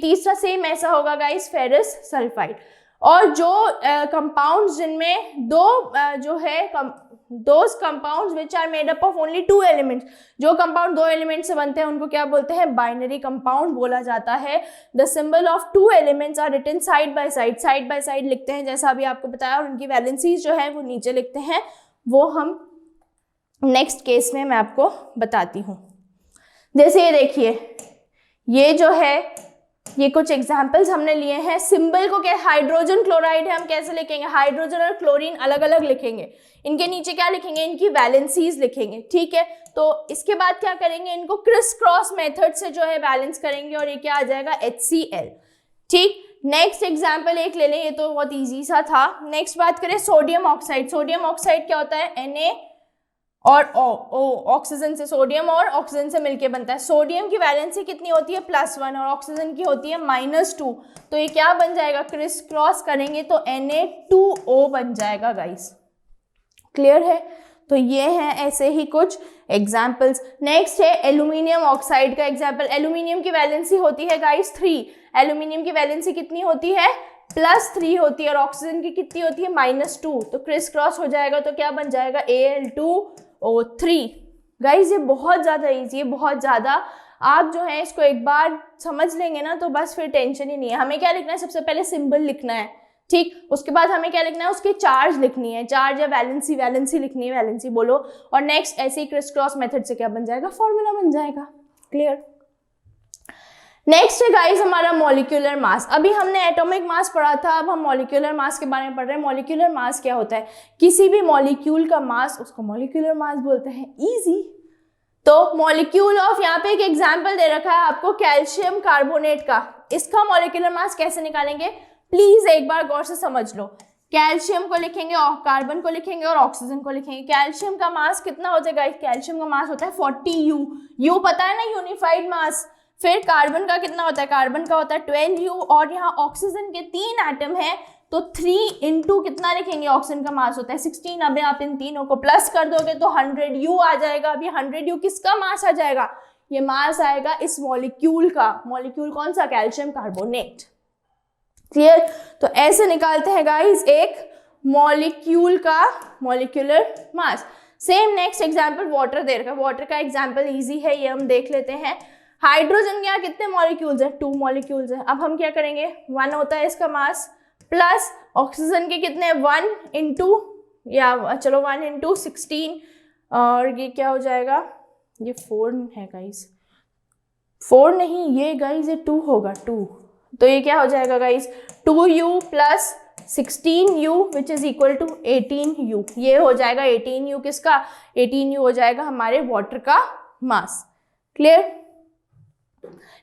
तीसरा सेम ऐसा होगा गाइस फेरस सल्फाइड। और जो कंपाउंड्स जिनमें जो है those compounds which are made up of only 2 elements, जो कंपाउंड 2 एलिमेंट से बनते हैं उनको क्या बोलते हैं, बाइनरी कंपाउंड बोला जाता है। The symbol of 2 elements are written side by side लिखते हैं, जैसा अभी आपको बताया, और उनकी वैलेंसीज जो है वो नीचे लिखते हैं, वो हम नेक्स्ट केस में मैं आपको बताती हूँ। जैसे ये देखिए, ये जो है, ये कुछ एग्जाम्पल्स हमने लिए हैं। सिंबल को क्या, हाइड्रोजन क्लोराइड है, हम कैसे लिखेंगे, हाइड्रोजन और क्लोरीन अलग अलग लिखेंगे, इनके नीचे क्या लिखेंगे, इनकी वैलेंसीज लिखेंगे, ठीक है। तो इसके बाद क्या करेंगे, इनको क्रिस क्रॉस मेथड से जो है बैलेंस करेंगे और ये क्या आ जाएगा, HCl, ठीक। नेक्स्ट एग्जाम्पल एक ले लें, ये तो बहुत ईजी सा था। नेक्स्ट बात करें सोडियम ऑक्साइड। सोडियम ऑक्साइड क्या होता है, Na और ऑक्सीजन से, सोडियम और ऑक्सीजन से मिलके बनता है। सोडियम की वैलेंसी कितनी होती है, +1 और ऑक्सीजन की होती है -2। तो ये क्या बन जाएगा, क्रिस क्रॉस करेंगे तो Na2O बन जाएगा गाइस, क्लियर है। तो ये हैं ऐसे ही कुछ एग्जाम्पल्स। नेक्स्ट है एल्यूमिनियम ऑक्साइड का एग्जाम्पल। एल्यूमिनियम की वैलेंसी होती है गाइस 3, एल्यूमिनियम की वैलेंसी कितनी होती है, +3 होती है और ऑक्सीजन की कितनी होती है, -2। तो क्रिस क्रॉस हो जाएगा तो क्या बन जाएगा, Al2O3। गाइज ये बहुत ज़्यादा ईजी है, बहुत ज़्यादा। आप जो है इसको एक बार समझ लेंगे ना तो बस फिर टेंशन ही नहीं है। हमें क्या लिखना है, सबसे पहले सिंबल लिखना है, ठीक। उसके बाद हमें क्या लिखना है, उसकी चार्ज लिखनी है, चार्ज या वैलेंसी, वैलेंसी लिखनी है, वैलेंसी बोलो। और नेक्स्ट ऐसे ही क्रिस क्रॉस मेथड से क्या बन जाएगा, फॉर्मूला बन जाएगा, क्लियर। नेक्स्ट है गाइस हमारा मॉलिक्यूलर मास। अभी हमने एटॉमिक मास पढ़ा था, अब हम मॉलिक्यूलर मास के बारे में पढ़ रहे हैं। मॉलिक्यूलर मास क्या होता है, किसी भी मॉलिक्यूल का मास, उसको मॉलिक्यूलर मास बोलते हैं, इजी। तो मॉलिक्यूल ऑफ, यहाँ पे एक एग्जांपल दे रखा है आपको कैल्शियम कार्बोनेट का, इसका मॉलिक्यूलर मास कैसे निकालेंगे, प्लीज एक बार गौर से समझ लो। कैल्शियम को लिखेंगे और कार्बन को लिखेंगे और ऑक्सीजन को लिखेंगे। कैल्शियम का मास कितना होता है गाइस, कैल्शियम का मास होता है 40U, यू पता है ना, यूनिफाइड मास। फिर कार्बन का कितना होता है, कार्बन का होता है 12U, और यहाँ ऑक्सीजन के 3 एटम है तो 3 इंटू कितना लिखेंगे, ऑक्सीजन का मास होता है 16। अब आप इन तीनों को प्लस कर दोगे तो 100U आ जाएगा। अब ये 100U किसका मास आ जाएगा, ये मास आएगा इस मॉलिक्यूल का। मॉलिक्यूल कौन सा, कैल्शियम कार्बोनेट, क्लियर। तो ऐसे निकालते हैं गाइस एक मॉलिक्यूल का molecular mass. Same next example water दे रखा है। वाटर का एग्जांपल इजी है, ये हम देख लेते हैं। हाइड्रोजन के यहाँ कितने मॉलिक्यूल्स हैं, 2 मॉलिक्यूल्स हैं। अब हम क्या करेंगे, 1 होता है इसका मास, प्लस ऑक्सीजन के कितने, 1 इंटू, या चलो 1 इंटू 16, और ये क्या हो जाएगा, ये 4 है गाइस, 4 नहीं ये गाइस, ये 2 होगा, 2। तो ये क्या हो जाएगा guys, 2U plus 16U which is equal to 18U। ये हो जाएगा 18U किसका, 18U हो जाएगा हमारे वाटर का मास, क्लियर।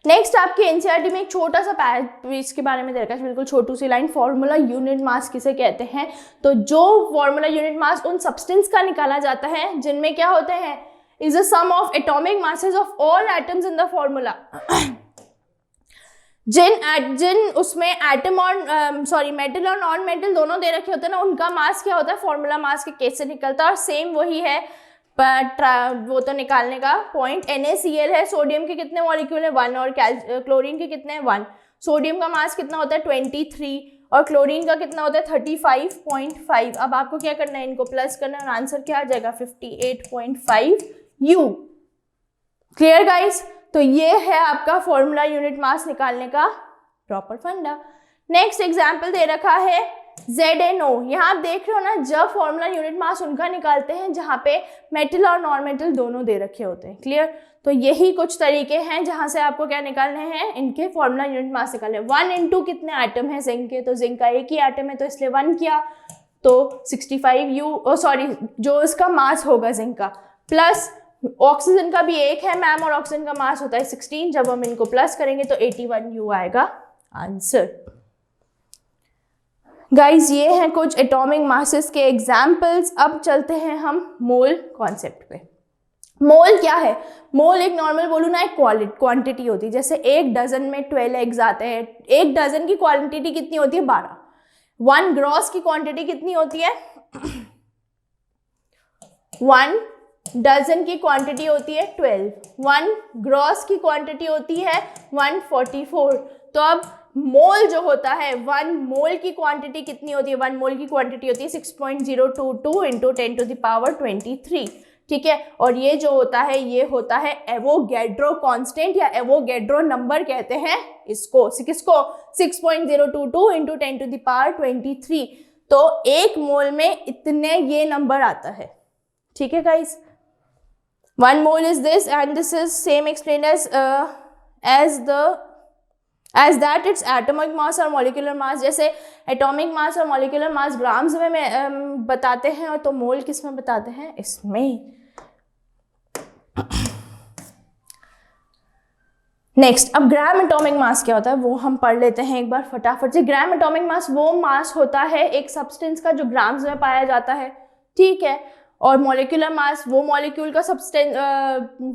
नेक्स्ट आपके एनसीईआरटी में एक छोटा सा पैराग्राफ के बारे में दे रखा है, बिल्कुल छोटू सी लाइन, फॉर्मूला यूनिट मास किसे कहते हैं। तो जो फॉर्मूला यूनिट मास उन सब्सटेंस का निकाला जाता है जिनमें क्या होते हैं, is a sum of atomic masses of all atoms in the formula. जिन उसमें एटम और मेटल और नॉन मेटल दोनों दे रखे होते हैं ना, उनका मास क्या होता है, फॉर्मूला मास के केस से निकलता है। और सेम वही है वो तो निकालने का पॉइंट NaCl है। सोडियम के कितने मॉलिक्यूल है, 1, और क्लोरीन के कितने हैं, 1। सोडियम का मास कितना होता है 23 और क्लोरीन का कितना होता है 35.5। अब आपको क्या करना है, इनको प्लस करना है और आंसर क्या आ जाएगा 58.5U। Clear guys. तो ये है आपका फॉर्मूला यूनिट मास निकालने का प्रॉपर फंडा। नेक्स्ट एग्जाम्पल दे रखा है ZNO। यहाँ आप देख रहे हो ना, जब फॉर्मूला यूनिट मास उनका निकालते हैं जहाँ पे मेटल और नॉन मेटल दोनों दे रखे होते हैं, क्लियर। तो यही कुछ तरीके हैं जहाँ से आपको क्या निकालने हैं, इनके फॉर्मूला यूनिट मास निकालने। 1 इंटू कितने एटम है जिंक के, तो जिंक का एक ही एटम है तो इसलिए 1 किया, तो 65U जो इसका मास होगा जिंक का, प्लस ऑक्सीजन का भी एक है मैम और ऑक्सीजन का मास होता है 16। जब हम इनको प्लस करेंगे तो 81U आएगा आंसर। गाइज ये हैं कुछ एटॉमिक मासेस के एग्जाम्पल्स। अब चलते हैं हम मोल कॉन्सेप्ट पे। मोल क्या है, मोल एक नॉर्मल बोलूँ ना, एक क्वांटिटी होती है। जैसे एक डजन में 12 एग्स आते हैं, एक डजन की क्वांटिटी कितनी होती है 12। 1 ग्रॉस की क्वांटिटी कितनी होती है 1 डजन की क्वांटिटी होती है 12, 1 ग्रॉस की क्वांटिटी होती है 144। तो अब मोल जो होता है, 1 मोल की क्वांटिटी कितनी होती है, 1 मोल की क्वांटिटी होती है 6.022 इंटू 10 टू द पावर 23, ठीक है। और ये जो होता है, ये होता है एवोगैड्रो कांस्टेंट या एवोगैड्रो नंबर कहते हैं इसको। किसको, 6.022 इंटू 10 टू द पावर 23। तो 1 मोल में इतने ये नंबर आता है, ठीक है guys. 1 mole is this, and this is same explained as that its atomic mass और molecular mass. जैसे atomic mass और molecular mass ग्राम्स में बताते हैं, और तो मोल किस में बताते हैं, इसमें. नेक्स्ट, अब ग्राम एटॉमिक मास क्या होता है वो हम पढ़ लेते हैं एक बार फटाफट से. ग्राम एटॉमिक मास वो मास होता है एक सब्सटेंस का जो ग्राम्स में पाया जाता है, ठीक है. और मॉलिक्यूलर मास वो मॉलिक्यूल का सब्सटेंस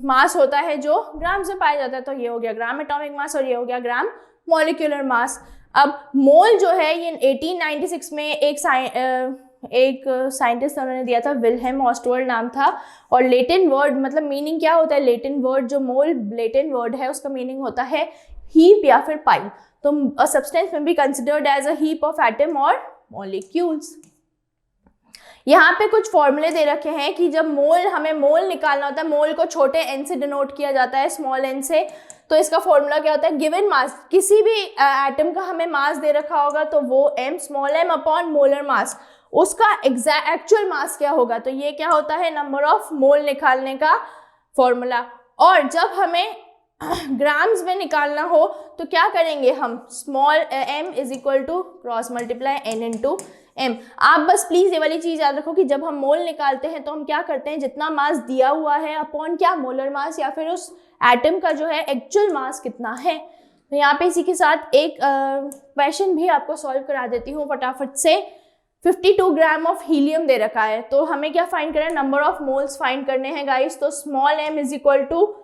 मास होता है जो ग्राम से पाया जाता है. तो ये हो गया ग्राम एटॉमिक मास और ये हो गया ग्राम मॉलिक्यूलर मास. अब मोल जो है ये 1896 में एक साइंटिस्ट उन्होंने दिया था, विल्हेम ऑस्टवर्ड नाम था. और लेटिन वर्ड मतलब मीनिंग क्या होता है, लेटिन वर्ड जो मोल लेटिन वर्ड है उसका मीनिंग होता है हीप या फिर पाइल. तो सब्सटेंस में be considered as a heap of atom और मॉलिक्यूल्स. यहाँ पे कुछ फॉर्मूले दे रखे हैं कि जब हमें मोल निकालना होता है, मोल को छोटे एन से डिनोट किया जाता है, स्मॉल एन से. तो इसका फॉर्मूला क्या होता है, गिवन मास, किसी भी एटम का हमें मास दे रखा होगा तो वो m small m upon molar mass, उसका एक्चुअल मास क्या होगा. तो ये क्या होता है, नंबर ऑफ मोल निकालने का फॉर्मूला. और जब हमें ग्राम्स में निकालना हो तो क्या करेंगे हम, small m is equal to cross multiply n into m. आप बस प्लीज ये वाली चीज याद रखो कि जब हम मोल निकालते हैं तो हम क्या करते हैं, जितना मास दिया हुआ है अपॉन क्या, मोलर मास या फिर उस एटम का जो है एक्चुअल मास कितना है. तो यहाँ पे इसी के साथ एक क्वेश्चन भी आपको सॉल्व करा देती हूँ फटाफट से. 52 ग्राम ऑफ हीलियम दे रखा है, तो हमें क्या फाइंड करना है, नंबर ऑफ मोल्स फाइंड करने हैं गाइस. तो small m is equal to,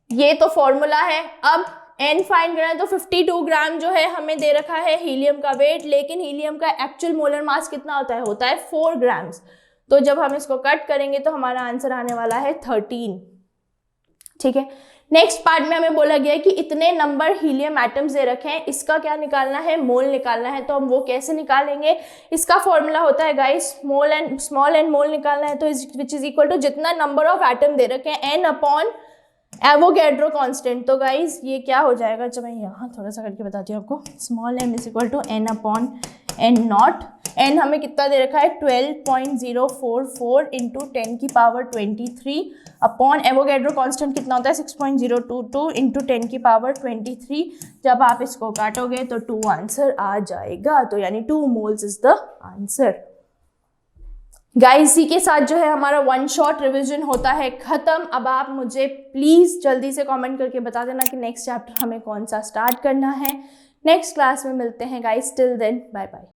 ये तो फॉर्मूला है. अब n फाइंड करना है, तो 52 ग्राम जो है हमें दे रखा है हीलियम का वेट, लेकिन हीलियम का एक्चुअल मोलर मास कितना होता है 4 ग्राम्स. तो जब हम इसको कट करेंगे तो हमारा आंसर आने वाला है 13. ठीक है. नेक्स्ट पार्ट में हमें बोला गया है कि इतने नंबर हीलियम एटम्स दे रखे हैं, इसका क्या निकालना है, मोल निकालना है. तो हम वो कैसे निकालेंगे, इसका फॉर्मूला होता है गाइस, स्मॉल एन मोल निकालना है तो विच इज इक्वल टू जितना नंबर ऑफ एटम दे रखे हैं n अपॉन एवोगैड्रो कांस्टेंट. तो गाइस ये क्या हो जाएगा, जब मैं यहाँ थोड़ा सा करके बताती हूँ आपको. Small m is equal to n upon n nought. n हमें कितना दे रखा है, 12.044 इंटू 10 की पावर 23 अपॉन एवोगैड्रो कांस्टेंट कितना होता है 6.022 इंटू 10 की पावर 23. जब आप इसको काटोगे तो 2 आंसर आ जाएगा. तो यानी 2 moles is the answer. Guys इसी के साथ जो है हमारा 1 शॉट रिवीजन होता है खत्म. अब आप मुझे प्लीज जल्दी से कमेंट करके बता देना कि नेक्स्ट चैप्टर हमें कौन सा स्टार्ट करना है. नेक्स्ट क्लास में मिलते हैं guys. Till then bye bye.